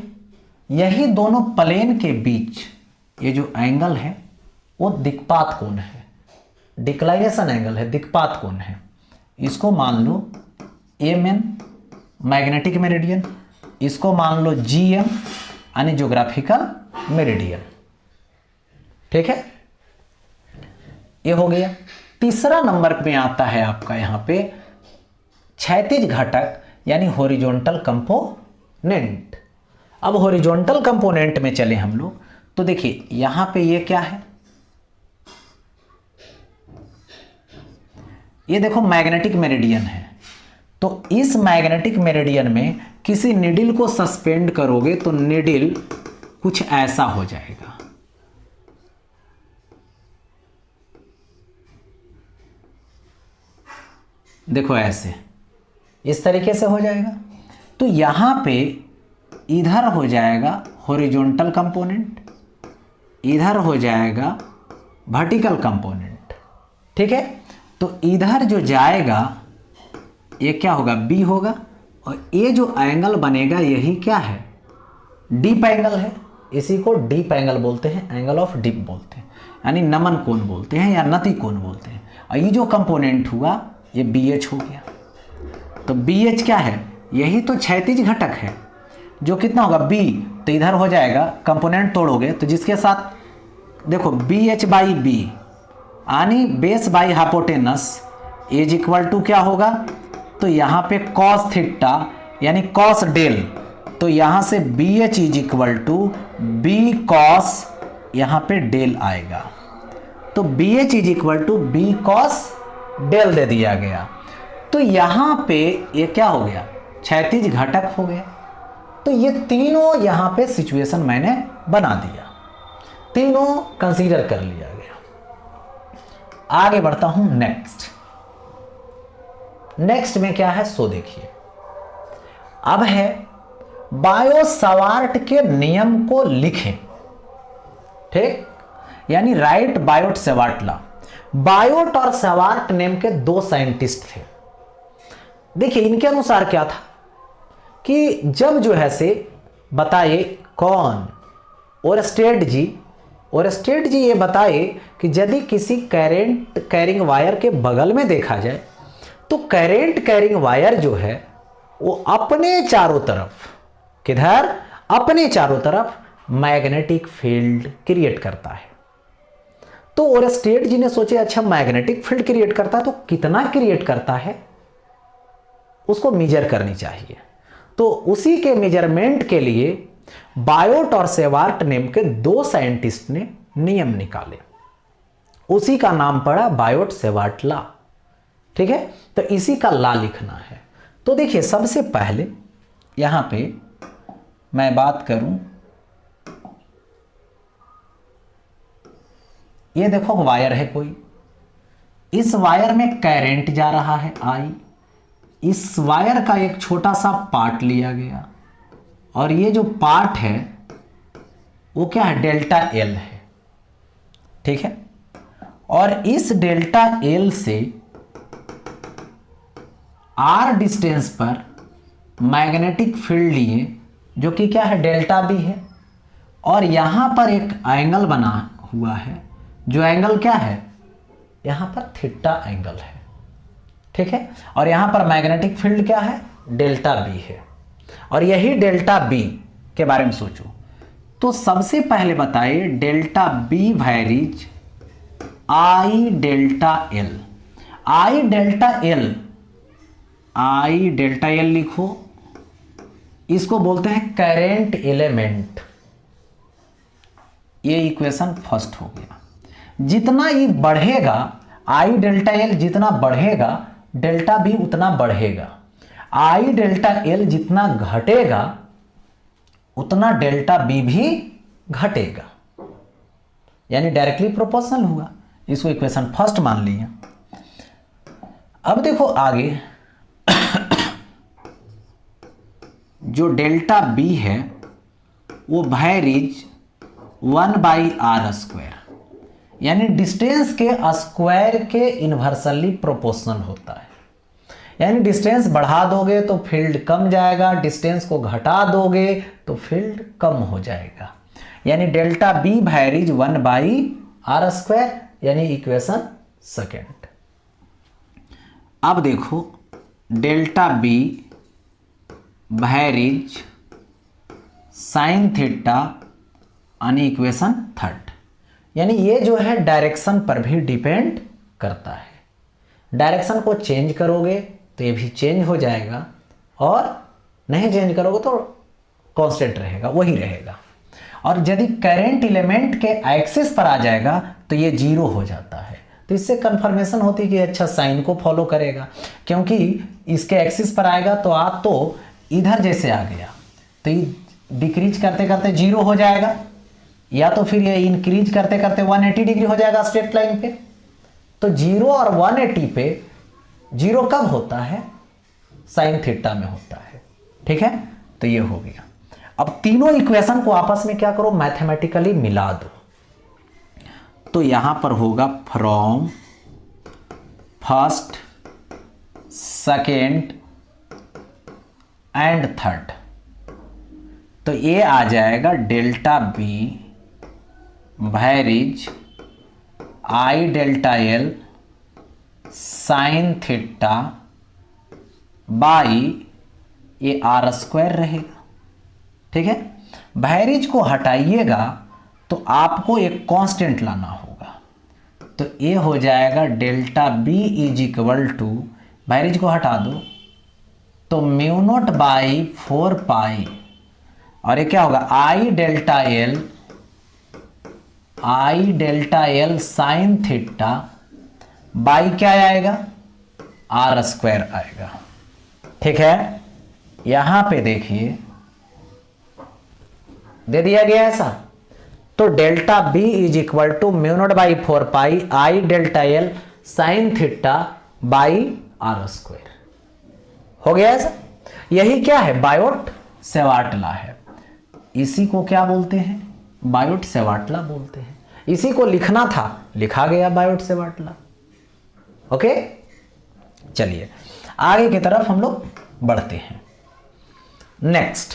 यही दोनों प्लेन के बीच ये जो एंगल है वो दिक्पात कोण है, डिक्लाइनेशन एंगल है, दिक्पात कोण है। इसको मान लो एम मैग्नेटिक मेरिडियन, इसको मान लो जीएम यानी ज्योग्राफिकल मेरिडियन, ठीक है। ये हो गया। तीसरा नंबर पे आता है आपका यहां पे क्षैतिज घटक यानी हॉरिजॉन्टल कंपोनेंट। अब हॉरिजॉन्टल कंपोनेंट में चले हम लोग, तो देखिए यहां पे ये क्या है, ये देखो मैग्नेटिक मेरिडियन है। तो इस मैग्नेटिक मेरिडियन में किसी निडिल को सस्पेंड करोगे तो निडिल कुछ ऐसा हो जाएगा, देखो ऐसे, इस तरीके से हो जाएगा। तो यहां पे इधर हो जाएगा हॉरिजॉन्टल कंपोनेंट, इधर हो जाएगा वर्टिकल कंपोनेंट, ठीक है। तो इधर जो जाएगा ये क्या होगा, बी होगा, और ये जो एंगल बनेगा यही क्या है, डीप एंगल है। इसी को डीप एंगल बोलते हैं, एंगल ऑफ डीप बोलते हैं, यानी नमन कोण बोलते हैं या नति कोण बोलते हैं। और ये जो कंपोनेंट हुआ ये बी एच हो गया। तो बी एच क्या है, यही तो क्षैतिज घटक है, जो कितना होगा बी, तो इधर हो जाएगा, कंपोनेंट तोड़ोगे तो जिसके साथ देखो बी एच बाई बी यानी base by hypotenuse is equal to क्या होगा, तो यहाँ पे कॉस थीटा यानी कॉस डेल, तो यहाँ से B H is equal to B cos, यहाँ पे डेल आएगा, तो B H is equal to B cos del दे दिया गया। तो यहाँ पे ये क्या हो गया, क्षैतिज घटक हो गया। तो ये तीनों यहाँ पे सिचुएशन मैंने बना दिया, तीनों कंसीडर कर लिया गया। आगे बढ़ता हूं नेक्स्ट में क्या है सो देखिए। अब है बायो सवार्ट के नियम को लिखें, ठीक, यानी राइट बायोट सेवार्ट लॉ। बायोट और सेवार्ट नेम के 2 साइंटिस्ट थे। देखिए इनके अनुसार क्या था कि जब जो है से बताइए कौन, ओरस्टेड जी ओरस्टेड जी ये बताए कि यदि किसी करंट कैरिंग वायर के बगल में देखा जाए तो करंट कैरिंग वायर जो है वो अपने चारों तरफ, किधर, अपने चारों तरफ मैग्नेटिक फील्ड क्रिएट करता है। तो ओरस्टेड जी ने सोचे अच्छा मैग्नेटिक फील्ड क्रिएट करता है तो कितना क्रिएट करता है उसको मेजर करनी चाहिए। तो उसी के मेजरमेंट के लिए बायोट और सेवार्ट नेम के दो साइंटिस्ट ने नियम निकाले, उसी का नाम पड़ा बायोट सेवार्ट लॉ। ठीक है, तो इसी का लॉ लिखना है। तो देखिए सबसे पहले यहां पे मैं बात करूं, ये देखो वायर है कोई, इस वायर में करंट जा रहा है आई, इस वायर का एक छोटा सा पार्ट लिया गया और ये जो पार्ट है वो क्या है, डेल्टा एल है। ठीक है, और इस डेल्टा एल से आर डिस्टेंस पर मैग्नेटिक फील्ड लिए जो कि क्या है, डेल्टा बी है, और यहां पर एक एंगल बना हुआ है जो एंगल क्या है, यहां पर थीटा एंगल है। ठीक है, और यहां पर मैग्नेटिक फील्ड क्या है, डेल्टा बी है, और यही डेल्टा बी के बारे में सोचो। तो सबसे पहले बताइए delta B varies I delta L. I delta L लिखो, इसको बोलते हैं करंट एलिमेंट। ये इक्वेशन फर्स्ट हो गया। जितना ये बढ़ेगा आई डेल्टा एल जितना बढ़ेगा डेल्टा बी उतना बढ़ेगा, आई डेल्टा एल जितना घटेगा उतना डेल्टा बी भी घटेगा, यानी डायरेक्टली प्रोपोर्शनल हुआ। इसको इक्वेशन फर्स्ट मान लिया। अब देखो आगे जो डेल्टा बी है वो वैरीज 1/r², यानी डिस्टेंस के स्क्वायर के इन्वर्सली प्रोपोर्शनल होता है। यानी डिस्टेंस बढ़ा दोगे तो फील्ड कम जाएगा, डिस्टेंस को घटा दोगे तो फील्ड कम हो जाएगा। यानी डेल्टा बी वैरीज 1/r², यानी इक्वेशन सेकेंड। अब देखो delta B varies sine theta, यानी इक्वेशन थर्ड। यानी ये जो है डायरेक्शन पर भी डिपेंड करता है। डायरेक्शन को चेंज करोगे तो ये भी चेंज हो जाएगा, और नहीं चेंज करोगे तो कांस्टेंट रहेगा, वही रहेगा। और यदि करंट एलिमेंट के एक्सिस पर आ जाएगा तो ये जीरो हो जाता है। तो इससे कंफर्मेशन होती है कि अच्छा साइन को फॉलो करेगा, क्योंकि इसके एक्सिस पर आएगा तो तो इधर जैसे आ गया तो ये डिक्रीज करते करते जीरो हो जाएगा, या तो फिर ये इंक्रीज करते करते 180 डिग्री हो जाएगा स्ट्रेट लाइन पे। तो 0 और 180 पे 0 कब होता है, साइन थीटा में होता है। ठीक है, तो ये हो गया। अब तीनों इक्वेशन को आपस में क्या करो, मैथमेटिकली मिला दो। तो यहां पर होगा from first, second and third. तो ये आ जाएगा delta B varies I delta L sine theta by ये r² रहेगा। ठीक है, वैरीज को हटाइएगा तो आपको एक कांस्टेंट लाना होगा। तो ये हो जाएगा delta B is equal to, varies को हटा दो तो μ0/4π, और ये क्या होगा I delta L sine theta by क्या आएगा, r² आएगा। ठीक है, यहां पे देखिए दे दिया गया ऐसा। तो delta B is equal to μ0/4π I delta L sine theta by r²। हो गया ऐसा। यही क्या है, बायोट सेवार्ट लॉ है। इसी को क्या बोलते हैं, बायोट सेवार्ट लॉ बोलते हैं। इसी को लिखना था, लिखा गया बायोट सेवार्ट लॉ। ओके, चलिए आगे की तरफ हम लोग बढ़ते हैं। नेक्स्ट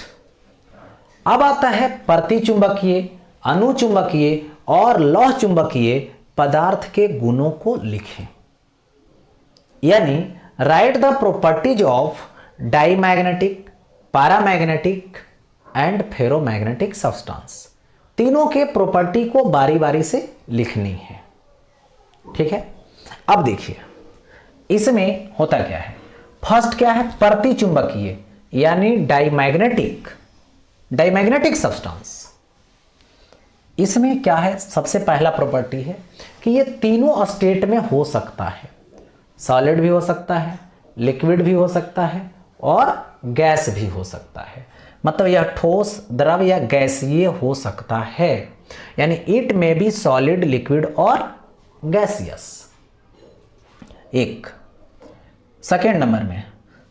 अब आता है प्रतिचुंबकीय, अनुचुंबकीय और लौह चुंबकीय पदार्थ के गुणों को लिखें। यानी right the properties of diamagnetic, paramagnetic and ferromagnetic substance. तीनों के प्रॉपर्टी को बारी बारी से लिखनी है। ठीक है, अब देखिए इसमें होता क्या है। फर्स्ट क्या है, प्रतिचुंबकीय यानी डाईमैग्नेटिक, डाईमैग्नेटिक सब्सटेंस। इसमें क्या है, सबसे पहला प्रॉपर्टी है कि ये तीनों स्टेट में हो सकता है। सॉलिड भी हो सकता है, लिक्विड भी हो सकता है और गैस भी हो सकता है। मतलब यह ठोस, द्रव या गैसीय हो सकता है। यानी इट में बी सॉलिड, लिक्विड और गैसियस। एक सेकेंड नंबर में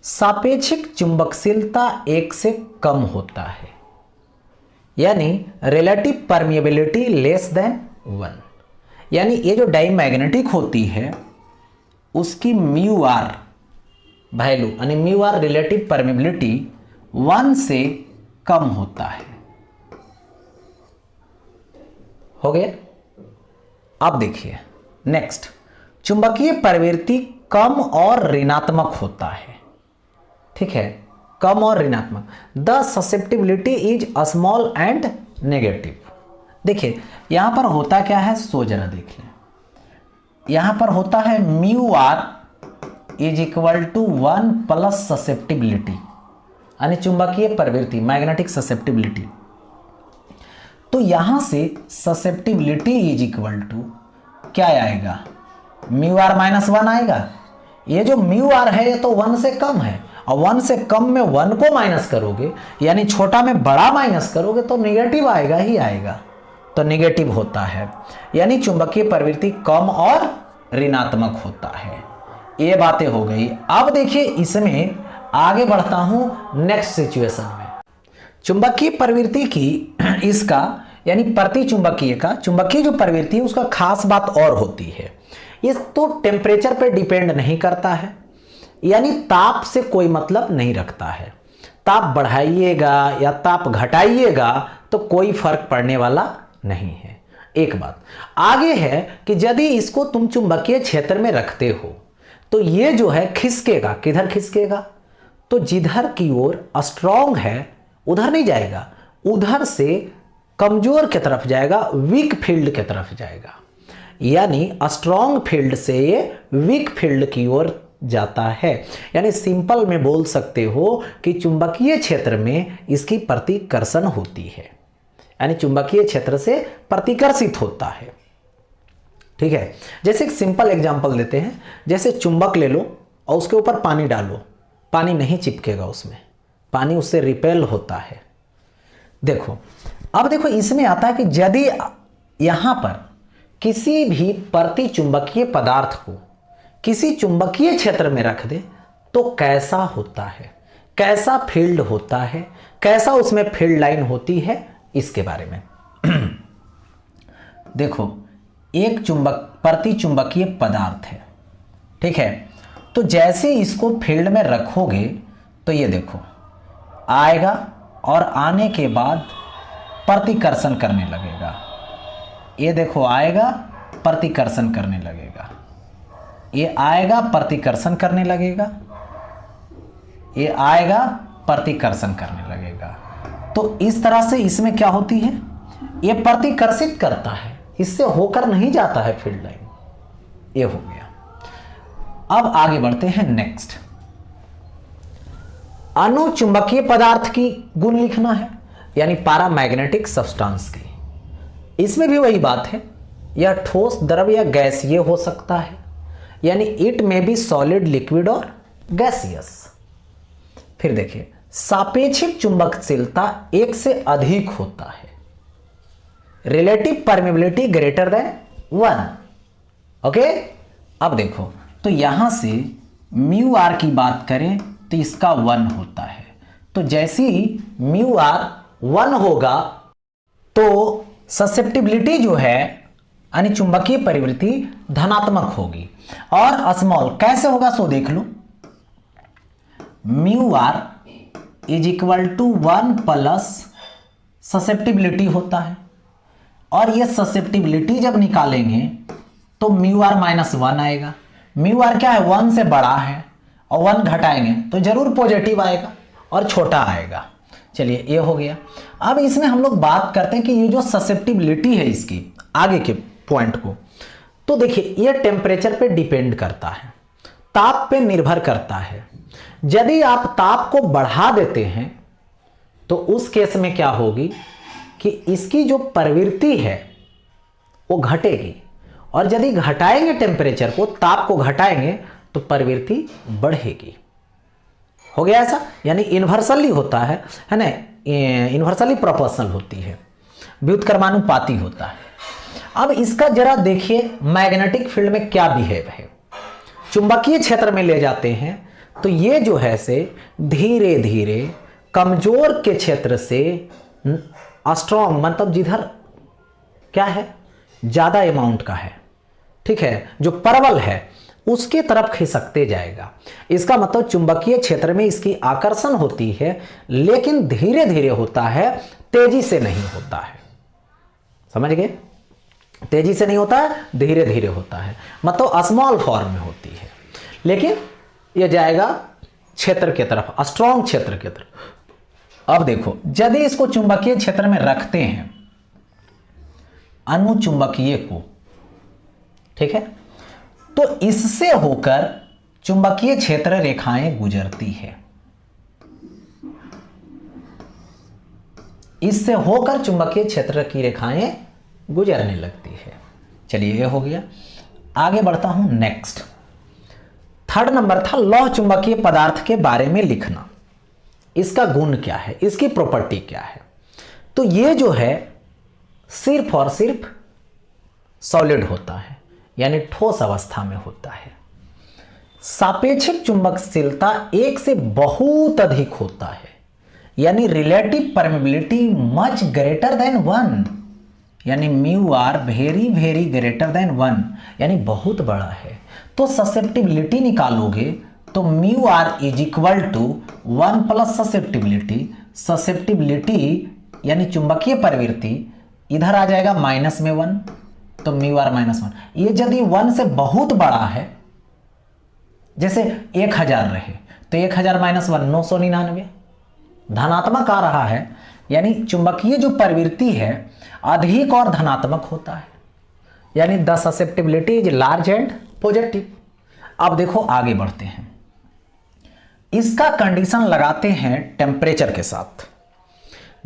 सापेक्षिक चुंबकशीलता 1 से कम होता है, यानी रिलेटिव परमिएबिलिटी लेस देन 1। यानी ये जो डाईमैग्नेटिक होती है उसकी म्यू आर वैल्यू यानी म्यू आर रिलेटिव परमिएबिलिटी 1 से कम होता है। हो गया। अब देखिए नेक्स्ट, चुंबकीय प्रवृत्ति कम और ऋणात्मक होता है। ठीक है, कम और ऋणात्मक। The susceptibility is small and negative. देखिए यहां पर होता क्या है, सो जरा देख लें। यहां पर होता है mu R is equal to 1 plus susceptibility यानी चुंबकीय प्रवृत्ति, मैग्नेटिक ससेप्टिबिलिटी। तो यहां से ससेप्टिबिलिटी इज इक्वल टू क्या आएगा, म्यू आर माइनस 1 आएगा। ये जो म्यू आर है ये तो 1 से कम है, और 1 से कम में 1 को माइनस करोगे यानी छोटा में बड़ा माइनस करोगे तो निगेटिव आएगा ही आएगा, तो निगेटिव होता है। यानी चुंबकीय प्रवृत्ति कम और ऋणात्मक होता है। ये बातें हो गई। अब देखिए इसमें आगे बढ़ता हूं नेक्स्ट सिचुएशन में। चुंबकीय प्रवृत्ति की इसका यानी प्रतिचुंबकीय का, चुंबकीय जो प्रवृत्ति है उसका खास बात और होती है। ये तो टेम्परेचर पर डिपेंड नहीं करता है, यानी ताप से कोई मतलब नहीं रखता है। ताप बढ़ाइएगा या ताप घटाइएगा तो कोई फर्क पड़ने वाला नहीं है। एक बात आगे है कि यदि इसको तुम चुंबकीय क्षेत्र में रखते हो तो ये जो है खिसकेगा। किधर खिसकेगा, तो जिधर की ओर स्ट्रॉन्ग है उधर नहीं जाएगा, उधर से कमजोर की तरफ जाएगा, वीक फील्ड की तरफ जाएगा। यानी स्ट्रॉन्ग फील्ड से ये वीक फील्ड की ओर जाता है। यानी सिंपल में बोल सकते हो कि चुंबकीय क्षेत्र में इसकी प्रतिकर्षण होती है, यानी चुंबकीय क्षेत्र से प्रतिकर्षित होता है। ठीक है, जैसे एक सिंपल एग्जांपल देते हैं। जैसे चुंबक ले लो और उसके ऊपर पानी डालो, पानी नहीं चिपकेगा उसमें, पानी उससे रिपेल होता है। देखो अब देखो इसमें आता है कि यदि यहां पर किसी भी प्रतिचुंबकीय पदार्थ को किसी चुंबकीय क्षेत्र में रख दे तो कैसा होता है, कैसा फील्ड होता है, कैसा उसमें फील्ड लाइन होती है, इसके बारे में देखो। एक प्रतिचुंबकीय पदार्थ है, ठीक है, तो जैसे इसको फील्ड में रखोगे तो ये देखो आएगा और आने के बाद प्रतिकर्षण करने लगेगा। ये देखो आएगा प्रतिकर्षण करने लगेगा, ये आएगा प्रतिकर्षण करने लगेगा, ये आएगा प्रतिकर्षण करने लगेगा। तो इस तरह से इसमें क्या होती है, ये प्रतिकर्षित करता है, इससे होकर नहीं जाता है फील्ड लाइन। ये हो गया। अब आगे बढ़ते हैं नेक्स्ट। अनुचुंबकीय पदार्थ की गुण लिखना है, यानी पैरामैग्नेटिक सब्सटेंस की। इसमें भी वही बात है, यह ठोस, द्रव या गैसीय हो सकता है, यानी इट में बी सॉलिड, लिक्विड और गैसियस। फिर देखिए सापेक्षिक चुंबकशीलता 1 से अधिक होता है, relative permeability greater than 1। Okay, अब देखो तो यहां से म्यू आर की बात करें तो इसका 1 होता है। तो जैसे ही म्यू आर 1 होगा तो ससेप्टिबिलिटी जो है यानी चुंबकीय प्रवृत्ति धनात्मक होगी। और स्मॉल कैसे होगा सो देख लो, mu R is equal to 1 plus susceptibility होता है, और ये ससेप्टिबिलिटी जब निकालेंगे तो म्यू आर माइनस 1 आएगा। म्यू आर क्या है, 1 से बड़ा है, और 1 घटाएंगे तो जरूर पॉजिटिव आएगा और छोटा आएगा। चलिए ये हो गया। अब इसमें हम लोग बात करते हैं कि ये जो ससेप्टिबिलिटी है इसकी आगे के पॉइंट को, तो देखिए ये टेम्परेचर पे डिपेंड करता है, ताप पे निर्भर करता है। यदि आप ताप को बढ़ा देते हैं तो उस केस में क्या होगी कि इसकी जो प्रवृत्ति है वो घटेगी, और यदि घटाएंगे टेम्परेचर को, ताप को घटाएंगे तो प्रवृत्ति बढ़ेगी। हो गया ऐसा, यानी इन्वर्सली होता है ना, इन्वर्सली प्रोपोर्शनल होती है, व्युत्क्रमानुपाती होता है। अब इसका जरा देखिए मैग्नेटिक फील्ड में क्या बिहेव है। चुंबकीय क्षेत्र में ले जाते हैं तो ये जो है से धीरे धीरे कमजोर के क्षेत्र से स्ट्रॉन्ग, मतलब जिधर क्या है ज्यादा अमाउंट का है, ठीक है, जो प्रबल है उसके तरफ खिसकते जाएगा। इसका मतलब चुंबकीय क्षेत्र में इसकी आकर्षण होती है, लेकिन धीरे धीरे होता है, तेजी से नहीं होता है। समझ गए, तेजी से नहीं होता है, धीरे धीरे होता है, मतलब स्मॉल फॉर्म में होती है, लेकिन यह जाएगा क्षेत्र की तरफ, स्ट्रॉन्ग क्षेत्र की तरफ। अब देखो, यदि इसको चुंबकीय क्षेत्र में रखते हैं, अनुचुंबकीय को, ठीक है, तो इससे होकर चुंबकीय क्षेत्र रेखाएं गुजरती है, इससे होकर चुंबकीय क्षेत्र की रेखाएं गुजरने लगती है। चलिए ये हो गया। आगे बढ़ता हूं, नेक्स्ट 3rd नंबर था लौह चुंबकीय पदार्थ के बारे में लिखना। इसका गुण क्या है, इसकी प्रॉपर्टी क्या है। तो ये जो है सिर्फ और सिर्फ सॉलिड होता है, यानी ठोस अवस्था में होता है। सापेक्षिक चुंबकशीलता 1 से बहुत अधिक होता है, यानी relative permeability much greater than 1, यानी mu R very very greater than 1, यानी बहुत बड़ा है। तो ससेप्टिबिलिटी निकालोगे तो mu R is equal to 1 plus susceptibility. Susceptibility यानी चुंबकीय प्रवृत्ति इधर आ जाएगा माइनस में 1, तो म्यू आर माइनस 1। ये यदि 1 से बहुत बड़ा है, जैसे 1000 रहे तो 1000 माइनस 1 999, धनात्मक आ रहा है, यानी चुंबकीय जो प्रवृत्ति है अधिक और धनात्मक होता है, यानी the susceptibility is large and positive. अब देखो आगे बढ़ते हैं, इसका कंडीशन लगाते हैं टेम्परेचर के साथ।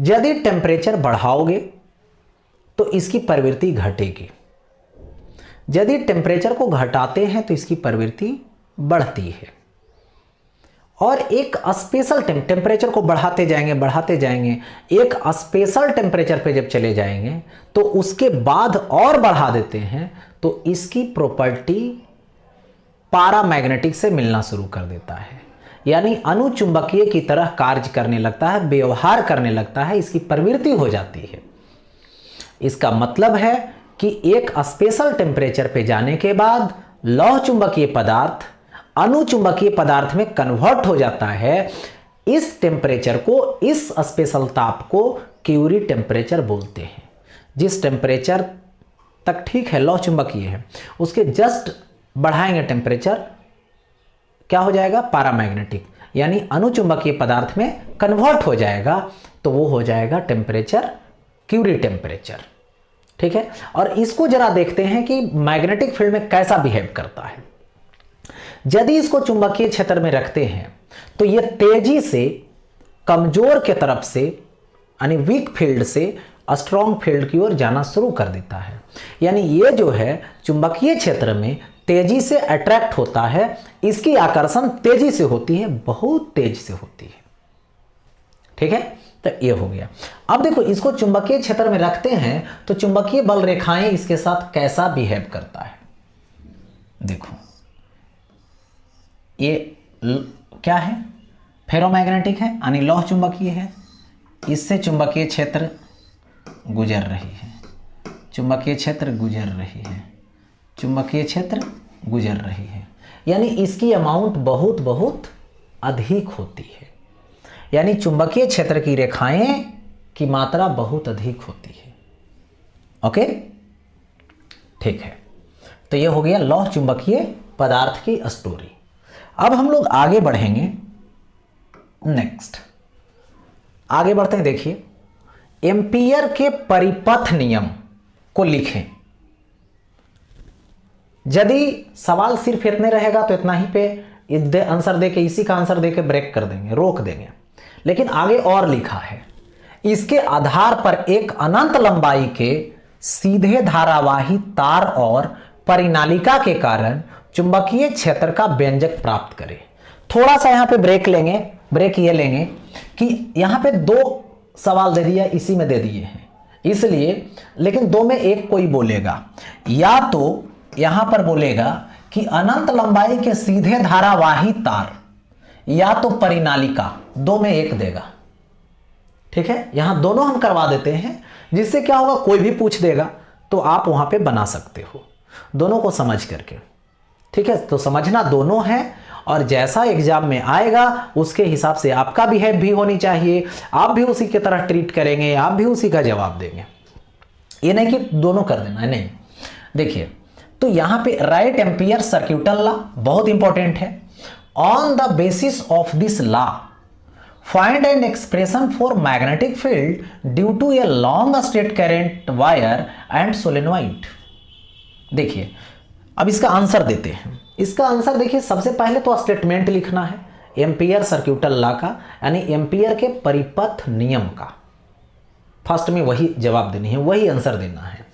यदि टेम्परेचर बढ़ाओगे तो इसकी प्रवृत्ति घटेगी, यदि टेम्परेचर को घटाते हैं तो इसकी प्रवृत्ति बढ़ती है। और एक स्पेशल टेम्परेचर को बढ़ाते जाएंगे, एक स्पेशल टेम्परेचर पे जब चले जाएंगे तो उसके बाद और बढ़ा देते हैं तो इसकी प्रॉपर्टी पैरामैग्नेटिक से मिलना शुरू कर देता है, यानी अनुचुंबकीय की तरह कार्य करने लगता है, व्यवहार करने लगता है, इसकी प्रवृत्ति हो जाती है। इसका मतलब है कि एक स्पेशल टेम्परेचर पे जाने के बाद लौह चुंबकीय पदार्थ अनुचुंबकीय पदार्थ में कन्वर्ट हो जाता है। इस टेम्परेचर को, इस स्पेशल ताप को क्यूरी टेम्परेचर बोलते हैं। जिस टेम्परेचर तक ठीक है लौह चुंबकीय है, उसके जस्ट बढ़ाएंगे टेम्परेचर, क्या हो जाएगा, पैरामैग्नेटिक, यानी अनुचुंबकीय पदार्थ में कन्वर्ट हो जाएगा, तो वो हो जाएगा टेम्परेचर क्यूरी टेम्परेचर, ठीक है। और इसको जरा देखते हैं कि मैग्नेटिक फील्ड में कैसा बिहेव करता है। यदि इसको चुंबकीय क्षेत्र में रखते हैं तो यह तेजी से कमजोर के तरफ से, यानी वीक फील्ड से स्ट्रॉन्ग फील्ड की ओर जाना शुरू कर देता है, यानी ये जो है चुंबकीय क्षेत्र में तेजी से अट्रैक्ट होता है, इसकी आकर्षण तेजी से होती है, बहुत तेज से होती है, ठीक है। तो ये हो गया। अब देखो, इसको चुंबकीय क्षेत्र में रखते हैं तो चुंबकीय बल रेखाएं इसके साथ कैसा बिहेव करता है। देखो ये क्या है, फेरोमैग्नेटिक है, यानी लौह चुंबकीय है, इससे चुंबकीय क्षेत्र गुजर रही है, चुंबकीय क्षेत्र गुजर रही है, चुंबकीय क्षेत्र गुजर रही है, यानी इसकी अमाउंट बहुत बहुत अधिक होती है, यानी चुंबकीय क्षेत्र की रेखाएं की मात्रा बहुत अधिक होती है, ओके, ठीक है। तो ये हो गया लौह चुंबकीय पदार्थ की स्टोरी। अब हम लोग आगे बढ़ेंगे, नेक्स्ट आगे बढ़ते हैं। देखिए, एम्पियर के परिपथ नियम को लिखें। यदि सवाल सिर्फ इतने रहेगा तो इतना ही पे आंसर देके, इसी का आंसर देके ब्रेक कर देंगे, रोक देंगे। लेकिन आगे और लिखा है, इसके आधार पर एक अनंत लंबाई के सीधे धारावाही तार और परिनालिका के कारण चुंबकीय क्षेत्र का व्यंजक प्राप्त करें। थोड़ा सा यहां पे ब्रेक लेंगे, ब्रेक ये लेंगे कि यहां पे दो सवाल दे दिया, इसी में दे दिए हैं इसलिए, लेकिन दो में एक कोई बोलेगा, या तो यहां पर बोलेगा कि अनंत लंबाई के सीधे धारावाही तार या तो परिनालिका, दो में एक देगा। ठीक है, यहां दोनों हम करवा देते हैं, जिससे क्या होगा, कोई भी पूछ देगा तो आप वहां पे बना सकते हो दोनों को समझ करके। ठीक है, तो समझना दोनों है, और जैसा एग्जाम में आएगा उसके हिसाब से आपका बिहेव भी होनी चाहिए, आप भी उसी की तरह ट्रीट करेंगे, आप भी उसी का जवाब देंगे। ये नहीं कि दोनों कर देना है, नहीं। देखिए, तो यहां पे राइट एम्पियर सर्क्यूटल लॉ बहुत इंपॉर्टेंट है। On the basis of this law find an expression for magnetic field due to a long straight current wire and solenoid. देखिए, अब इसका आंसर देते हैं। इसका आंसर देखिए, सबसे पहले तो स्टेटमेंट लिखना है एम्पियर सर्क्यूटल लॉ का, यानी एम्पियर के परिपथ नियम का। फर्स्ट में वही जवाब देनी है, वही आंसर देना है।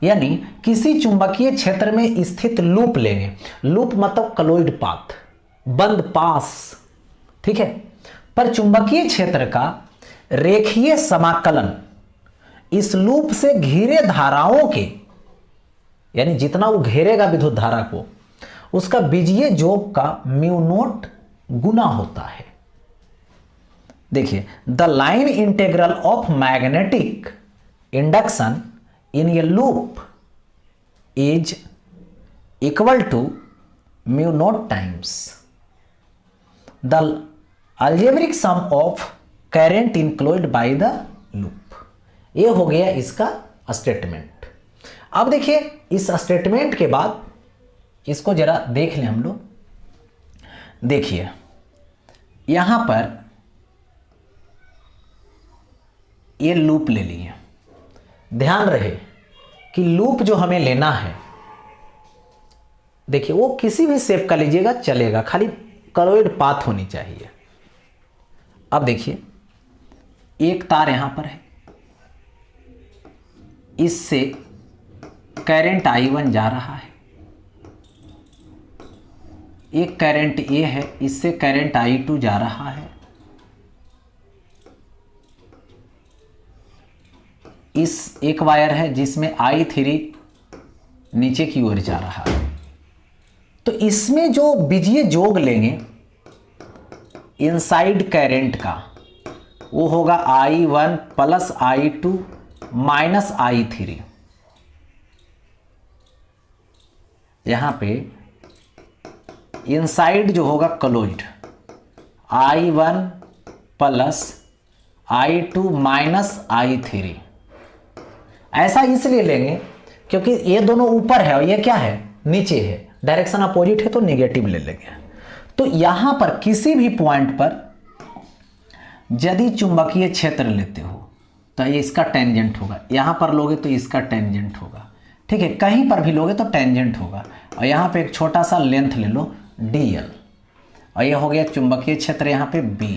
यानी किसी चुंबकीय क्षेत्र में स्थित लूप लेंगे, लूप मतलब क्लोइड पाथ, बंद पास, ठीक है, पर चुंबकीय क्षेत्र का रेखीय समाकलन इस लूप से घिरे धाराओं के, यानी जितना वो घेरेगा विद्युत धारा को, उसका बीजीय योग का म्यू नोट गुना होता है। देखिए, the line integral of magnetic induction in a loop is equal to mu naught times the algebraic sum of current enclosed by the loop. ये हो गया इसका स्टेटमेंट। अब देखिए, इस स्टेटमेंट के बाद इसको जरा देख लें हम लोग। देखिए, यहां पर ये लूप ले लिए, ध्यान रहे कि लूप जो हमें लेना है, देखिए वो किसी भी शेप का लीजिएगा चलेगा, खाली क्लोइड पाथ होनी चाहिए। अब देखिए, एक तार यहां पर है, इससे करंट I1 जा रहा है, एक करंट ये है, इससे करंट I2 जा रहा है, इस एक वायर है जिसमें I3 नीचे की ओर जा रहा है। तो इसमें जो बीजीय योग लेंगे इनसाइड करंट का, वो होगा I1 plus I2 minus I3। यहां पे इनसाइड जो होगा closed, I1 plus I2 minus I3। ऐसा इसलिए लेंगे क्योंकि ये दोनों ऊपर है और ये क्या है, नीचे है, डायरेक्शन अपोजिट है, तो नेगेटिव ले लेंगे। तो यहां पर किसी भी पॉइंट पर यदि चुंबकीय क्षेत्र लेते हो तो ये इसका टेंजेंट होगा, यहां पर लोगे तो इसका टेंजेंट होगा, ठीक है, कहीं पर भी लोगे तो टेंजेंट होगा। और यहां पे एक छोटा सा लेंथ ले लो dl, और ये हो गया चुंबकीय क्षेत्र यहां पे b।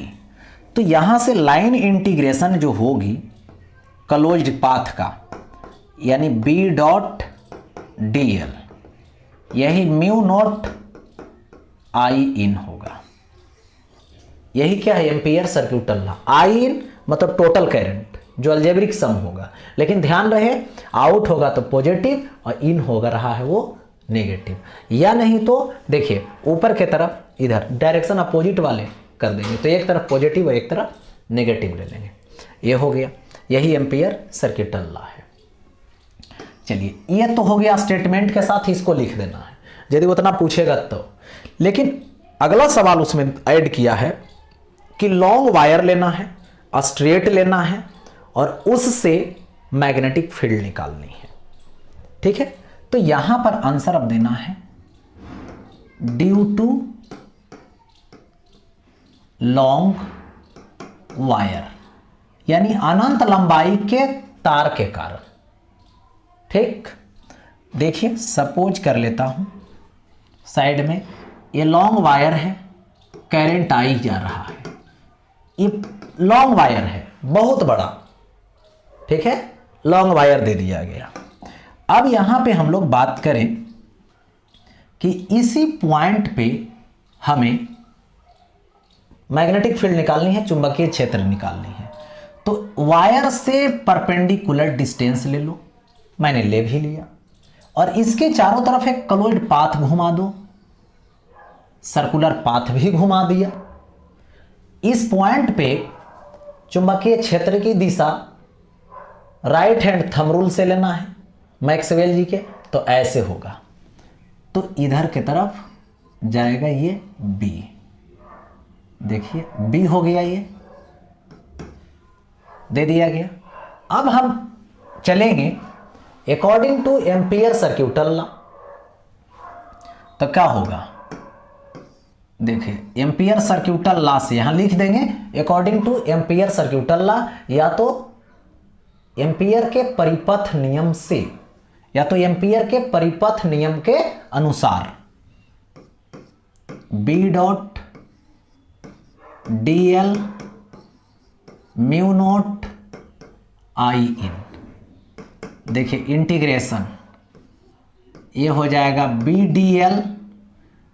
तो यहां से लाइन इंटीग्रेशन जो होगी क्लोज्ड पाथ का, यानी b डॉट dl, यही म्यू नॉट I इन होगा। यही क्या है, एम्पियर सर्क्यूटल लॉ। I इन मतलब टोटल करंट जो अलजेब्रिक सम होगा, लेकिन ध्यान रहे आउट होगा तो पॉजिटिव और इन होगा रहा है वो नेगेटिव। या नहीं तो देखिए ऊपर के तरफ इधर डायरेक्शन अपोजिट वाले कर देंगे, तो एक तरफ पॉजिटिव और एक तरफ नेगेटिव ले लेंगे। ये हो गया, यही एम्पियर सर्क्यूटल लॉ है। चलिए, ये तो हो गया स्टेटमेंट के साथ ही इसको लिख देना है यदि उतना पूछेगा तो। लेकिन अगला सवाल उसमें ऐड किया है कि लॉन्ग वायर लेना है, स्ट्रेट लेना है, और उससे मैग्नेटिक फील्ड निकालनी है। ठीक है, तो यहां पर आंसर अब देना है ड्यू टू लॉन्ग वायर, यानी अनंत लंबाई के तार के कारण। ठीक, देखिए सपोज कर लेता हूं साइड में ये लॉन्ग वायर है, करंट आई जा रहा है, ये लॉन्ग वायर है बहुत बड़ा। ठीक है, लॉन्ग वायर दे दिया गया। अब यहां पे हम लोग बात करें कि इसी पॉइंट पे हमें मैग्नेटिक फील्ड निकालनी है, चुंबकीय क्षेत्र निकालनी है। तो वायर से परपेंडिकुलर डिस्टेंस ले लो, मैंने ले भी लिया, और इसके चारों तरफ एक क्लोइड पाथ घुमा दो, सर्कुलर पाथ भी घुमा दिया। इस पॉइंट पे चुंबकीय क्षेत्र की दिशा राइट हैंड थंब रूल से लेना है मैक्सवेल जी के, तो ऐसे होगा। तो इधर की तरफ जाएगा ये B, देखिए B हो गया, ये दे दिया गया। अब हम चलेंगे according to Ampere circuital law, तो क्या होगा देखिए एम्पियर सर्क्यूटल लॉ से यहां लिख देंगे according to Ampere circuital law, या तो एम्पियर के परिपथ नियम से, या तो एम्पियर के परिपथ नियम के अनुसार B dot DL mu not I in. देखिए इंटीग्रेशन ये हो जाएगा BDL,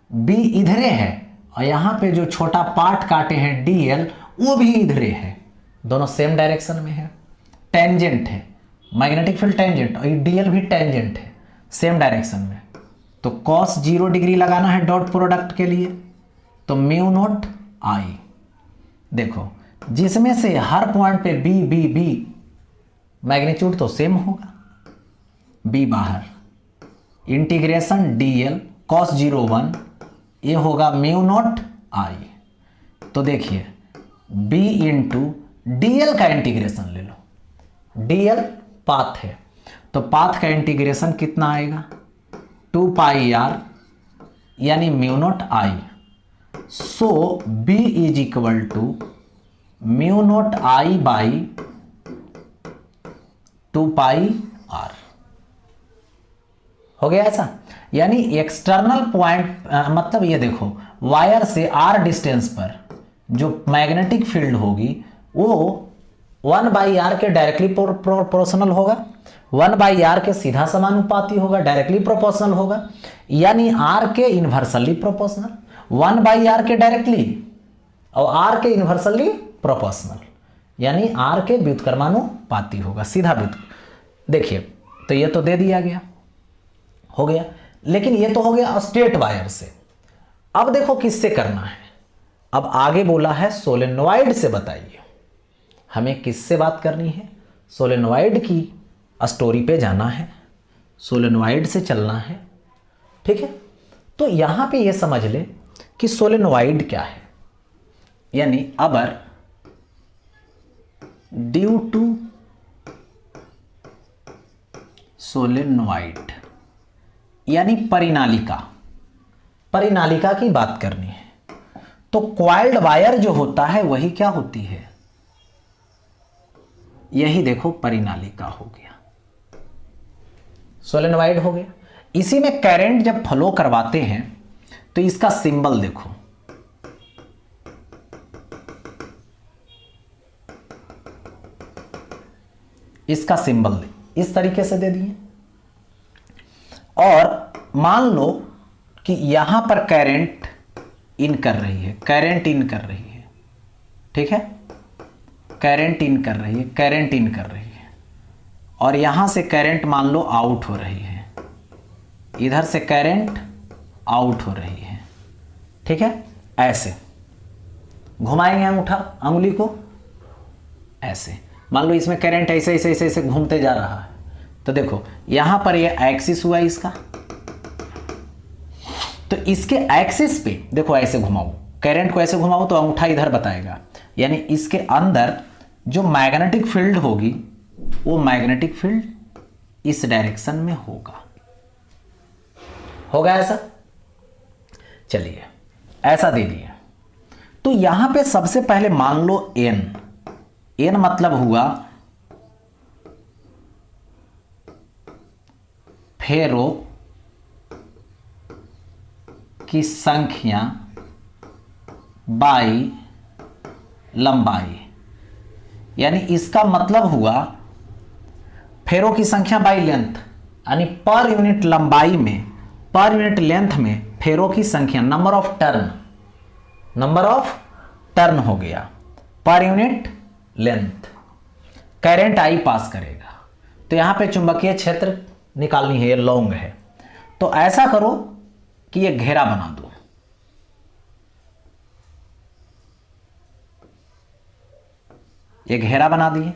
B इधरे है और यहां पे जो छोटा पार्ट काटे हैं DL वो भी इधरे है, दोनों सेम डायरेक्शन में है, टेंजेंट है, मैग्नेटिक फील्ड टेंजेंट और DL भी टेंजेंट है, सेम डायरेक्शन में। तो cos 0 डिग्री लगाना है डॉट प्रोडक्ट के लिए, तो म्यू नॉट आई। देखो जिसमें से हर पॉइंट पे B B B मैग्नीट्यूड तो सेम होगा, B बाहर, इंटीग्रेशन DL cos 0 1 ये होगा म्यू नॉट आई। तो देखिए B इंटू DL का इंटीग्रेशन ले लो, DL पाथ है, तो पाथ का इंटीग्रेशन कितना आएगा 2 पाई r यानी mu not I. So B is equal to mu not I by 2 pi r। हो गया ऐसा, यानी एक्सटर्नल पॉइंट मतलब ये देखो वायर से r डिस्टेंस पर जो मैग्नेटिक फील्ड होगी वो 1/r के डायरेक्टली प्रोपोर्शनल होगा, 1/r के सीधा समानुपाती होगा, डायरेक्टली प्रोपोर्शनल होगा, यानी r के इन्वर्सली प्रोपोर्शनल, 1/r के डायरेक्टली और r के इन्वर्सली प्रोपोर्शनल, यानी r के व्युत्क्रमानुपाती होगा, सीधा व्युत्क्रम। देखिए तो ये तो दे दिया गया, हो गया, लेकिन ये तो हो गया स्ट्रेट वायर से। अब देखो किससे करना है, अब आगे बोला है सोलेनोइड से। बताइए हमें किससे बात करनी है, सोलेनोइड की स्टोरी पे जाना है, सोलेनोइड से चलना है। ठीक है, तो यहां पे ये समझ ले कि सोलेनोइड क्या है, यानी अबर ड्यू टू सोलेनोइड यानी परिनालिका, परिनालिका की बात करनी है। तो क्वाइल्ड वायर जो होता है वही क्या होती है, यही देखो परिनालिका हो गया, सोलेनोइड हो गया। इसी में करंट जब फ्लो करवाते हैं तो इसका सिंबल देखो, इसका सिंबल इस तरीके से दे दिए, और मान लो कि यहां पर करंट इन कर रही है, करंट इन कर रही है, ठीक है, करंट इन कर रही है, करंट इन कर रही है, और यहां से करंट मान लो आउट हो रही है, इधर से करंट आउट हो रही है। ठीक है, ऐसे घुमाएंगे अंगूठा अंगुली को, ऐसे मान लो इसमें करंट ऐसे ऐसे ऐसे ऐसे घूमते जा रहा है, तो देखो यहां पर ये एक्सिस हुआ इसका, तो इसके एक्सिस पे देखो ऐसे घुमाओ, करंट को ऐसे घुमाओ तो अंगूठा इधर बताएगा, यानी इसके अंदर जो मैग्नेटिक फील्ड होगी वो मैग्नेटिक फील्ड इस डायरेक्शन में होगा। होगा ऐसा? चलिए ऐसा दे दिए। तो यहां पे सबसे पहले मान लो n मतलब हुआ फेरो की संख्या बाई लंबाई, यानी इसका मतलब हुआ फेरो की संख्या बाई लेंथ, यानी पर यूनिट लंबाई में, पर यूनिट लेंथ में फेरो की संख्या, नंबर ऑफ टर्न हो गया पर unit length. Current I pass करेगा, तो यहां पे चुंबकीय क्षेत्र निकालनी है, ये लॉन्ग है। तो ऐसा करो कि ये घेरा बना दो, ये घेरा बना दिए।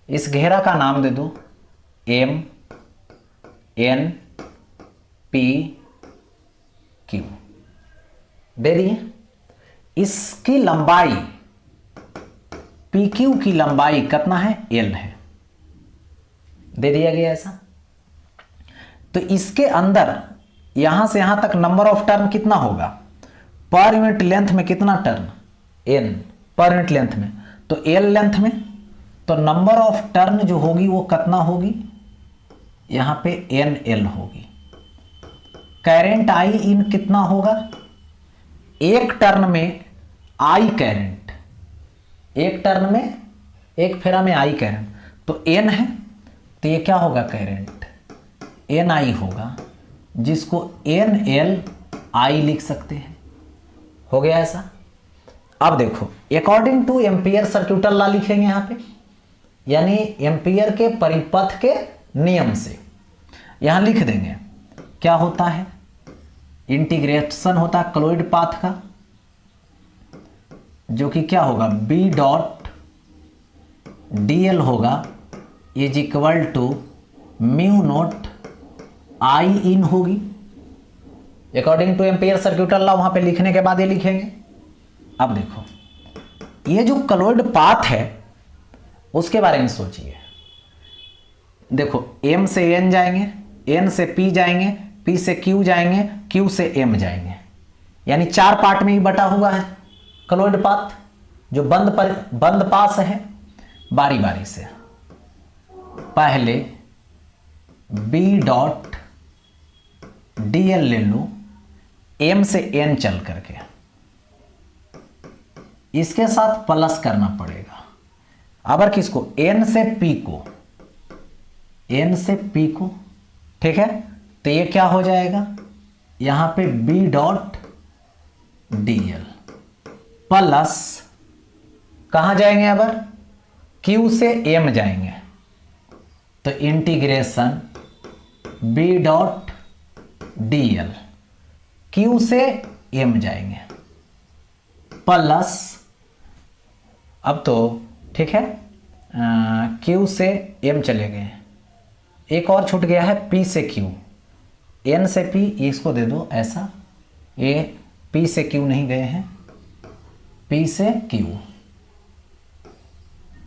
इस घेरा का नाम दे दो M N P Q, दे दिए। इसकी लंबाई PQ की लंबाई कितना है? L है, दे दिया गया ऐसा। तो इसके अंदर यहां से यहां तक नंबर ऑफ टर्न कितना होगा? पर यूनिट लेंथ में कितना टर्न? N पर यूनिट लेंथ में, तो L लेंथ में, तो नंबर ऑफ टर्न जो होगी वो कितना होगी? यहां पे NL होगी। करंट आई इन कितना होगा? एक टर्न में आई करंट, एक टर्न में, एक फेरा में आई करंट, तो N है, तो ये क्या होगा? करंट NI होगा, जिसको NL I लिख सकते हैं। हो गया ऐसा। अब देखो according to Ampere circuital law लिखेंगे यहां पे, यानी एम्पियर के परिपथ के नियम से यहां लिख देंगे। क्या होता है? इंटीग्रेशन होता है क्लोइड पाथ का, जो कि क्या होगा? B डॉट DL होगा is equal to mu not I in होगी। According to Ampere circuital law वहां पे लिखने के बाद ये लिखेंगे। अब देखो ये जो क्लोइड पाथ है उसके बारे में सोचिए। देखो M से N जाएंगे, N से P जाएंगे, P से Q जाएंगे, Q से M जाएंगे, यानी 4 पार्ट में ही बटा हुआ है क्लोइड पाथ, जो बंद पास है। बारी बारी से पहले B डॉट DL ले लो, M से N चल करके, इसके साथ प्लस करना पड़ेगा। अगर किसको? N से P को, N से P को, ठीक है। तो ये क्या हो जाएगा? यहां पे B डॉट DL प्लस कहां जाएंगे? अब Q से M जाएंगे, तो integration B dot DL Q से M जाएंगे प्लस, अब तो ठीक है, Q से M चले गए, एक और छूट गया है P से Q, N से P, इसको दे दो ऐसा, ये P से Q नहीं गए हैं, P से Q।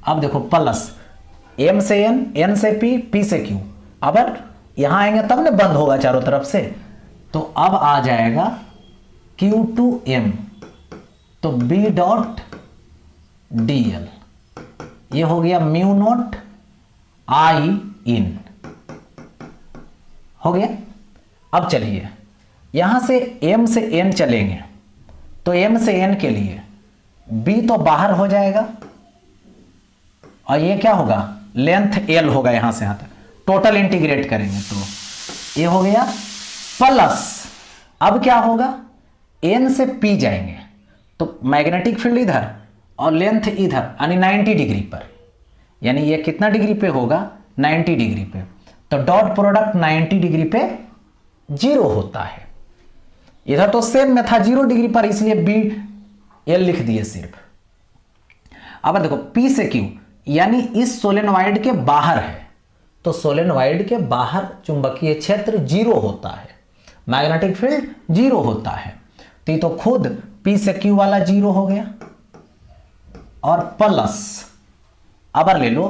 अब देखो प्लस M से N, N से P, P से Q। अब यहां आएंगे तब ना बंद होगा चारों तरफ से, तो अब आ जाएगा Q टू M, तो B डॉट DL, ये हो गया म्यू नोट I इन, हो गया। अब चलिए यहां से M से N चलेंगे, तो M से N के लिए B तो बाहर हो जाएगा, और ये क्या होगा? लेंथ L होगा यहां से यहां तक, टोटल इंटीग्रेट करेंगे तो ये हो गया प्लस। अब क्या होगा? N से P जाएंगे, तो मैग्नेटिक फील्ड इधर और लेंथ इधर, यानी 90 डिग्री पर, यानी ये कितना डिग्री पे होगा? 90 डिग्री पे, तो डॉट प्रोडक्ट 90 डिग्री पे 0 होता है। इधर तो सेम में था 0 डिग्री पर, इसलिए बी एल लिख दिए सिर्फ। अब देखो P से Q, यानी इस सोलेनोइड के बाहर है, तो सोलेनोइड के बाहर चुंबकीय क्षेत्र 0 होता है, मैग्नेटिक फील्ड 0 होता है। तो ये तो खुद P से Q वाला 0 हो गया, और प्लस अब ले लो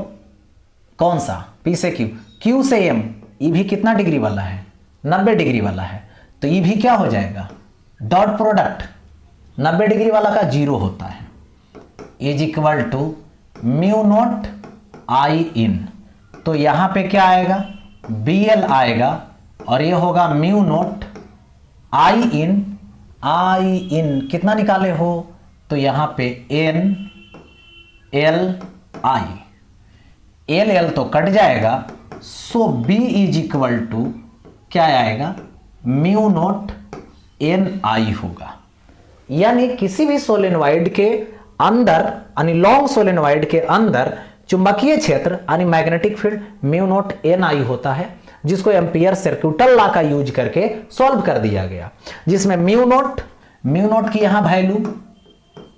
कौन सा, P से Q, Q से M, E भी कितना डिग्री वाला है, 90 डिग्री वाला है, तो E भी क्या हो जाएगा, डॉट प्रोडक्ट 90 डिग्री वाला का 0 होता है, is equal to mu not I in. तो यहां पे क्या आएगा, BL आएगा और ये होगा म्यू नॉट आई इन। आई इन कितना निकाले हो, तो यहां पे N L I, L L तो कट जाएगा, सो B इज इक्वल टू क्या आएगा, म्यू नॉट एन आई होगा। यानी किसी भी सोलेनोइड के अंदर, यानी लॉन्ग सोलेनोइड के अंदर चुंबकीय क्षेत्र यानी magnetic field mu naught N I होता है, जिसको एम्पियर सर्क्यूटल लॉ का यूज करके सॉल्व कर दिया गया, जिसमें म्यू नॉट की यहां वैल्यू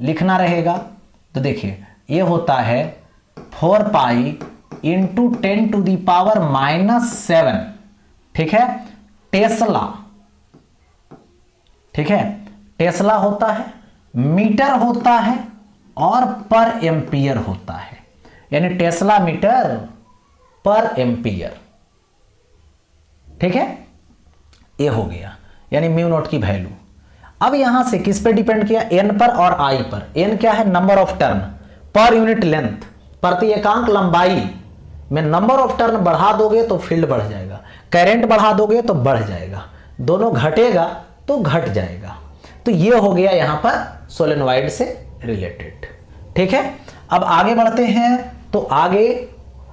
लिखना रहेगा। तो देखिए ये होता है 4 pi into 10 to the power -7, ठीक है, टेस्ला, ठीक है, टेस्ला होता है, मीटर होता है और पर एम्पियर होता है, यानी टेस्ला मीटर पर एम्पियर, ठीक है, ये हो गया, यानी म्यू नॉट की वैल्यू। अब यहां से किस पे डिपेंड किया, एन पर और आई पर। एन क्या है, नंबर ऑफ टर्न पर यूनिट लेंथ, प्रति एकांक लंबाई में नंबर ऑफ टर्न बढ़ा दोगे तो फील्ड बढ़ जाएगा, करंट बढ़ा दोगे तो बढ़ जाएगा, दोनों घटेगा तो घट जाएगा। तो ये हो गया यहां पर सोलेनोइड से रिलेटेड, ठीक है। अब आगे बढ़ते हैं, तो आगे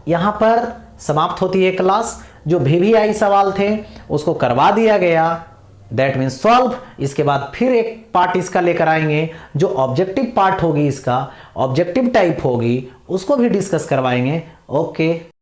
यहां पर समाप्त होती है क्लास। जो VVI सवाल थे उसको करवा दिया गया, दैट मीन्स सॉल्व। इसके बाद फिर एक पार्ट इसका लेकर आएंगे, जो ऑब्जेक्टिव पार्ट होगी, इसका ऑब्जेक्टिव टाइप होगी, उसको भी डिस्कस करवाएंगे। ओके।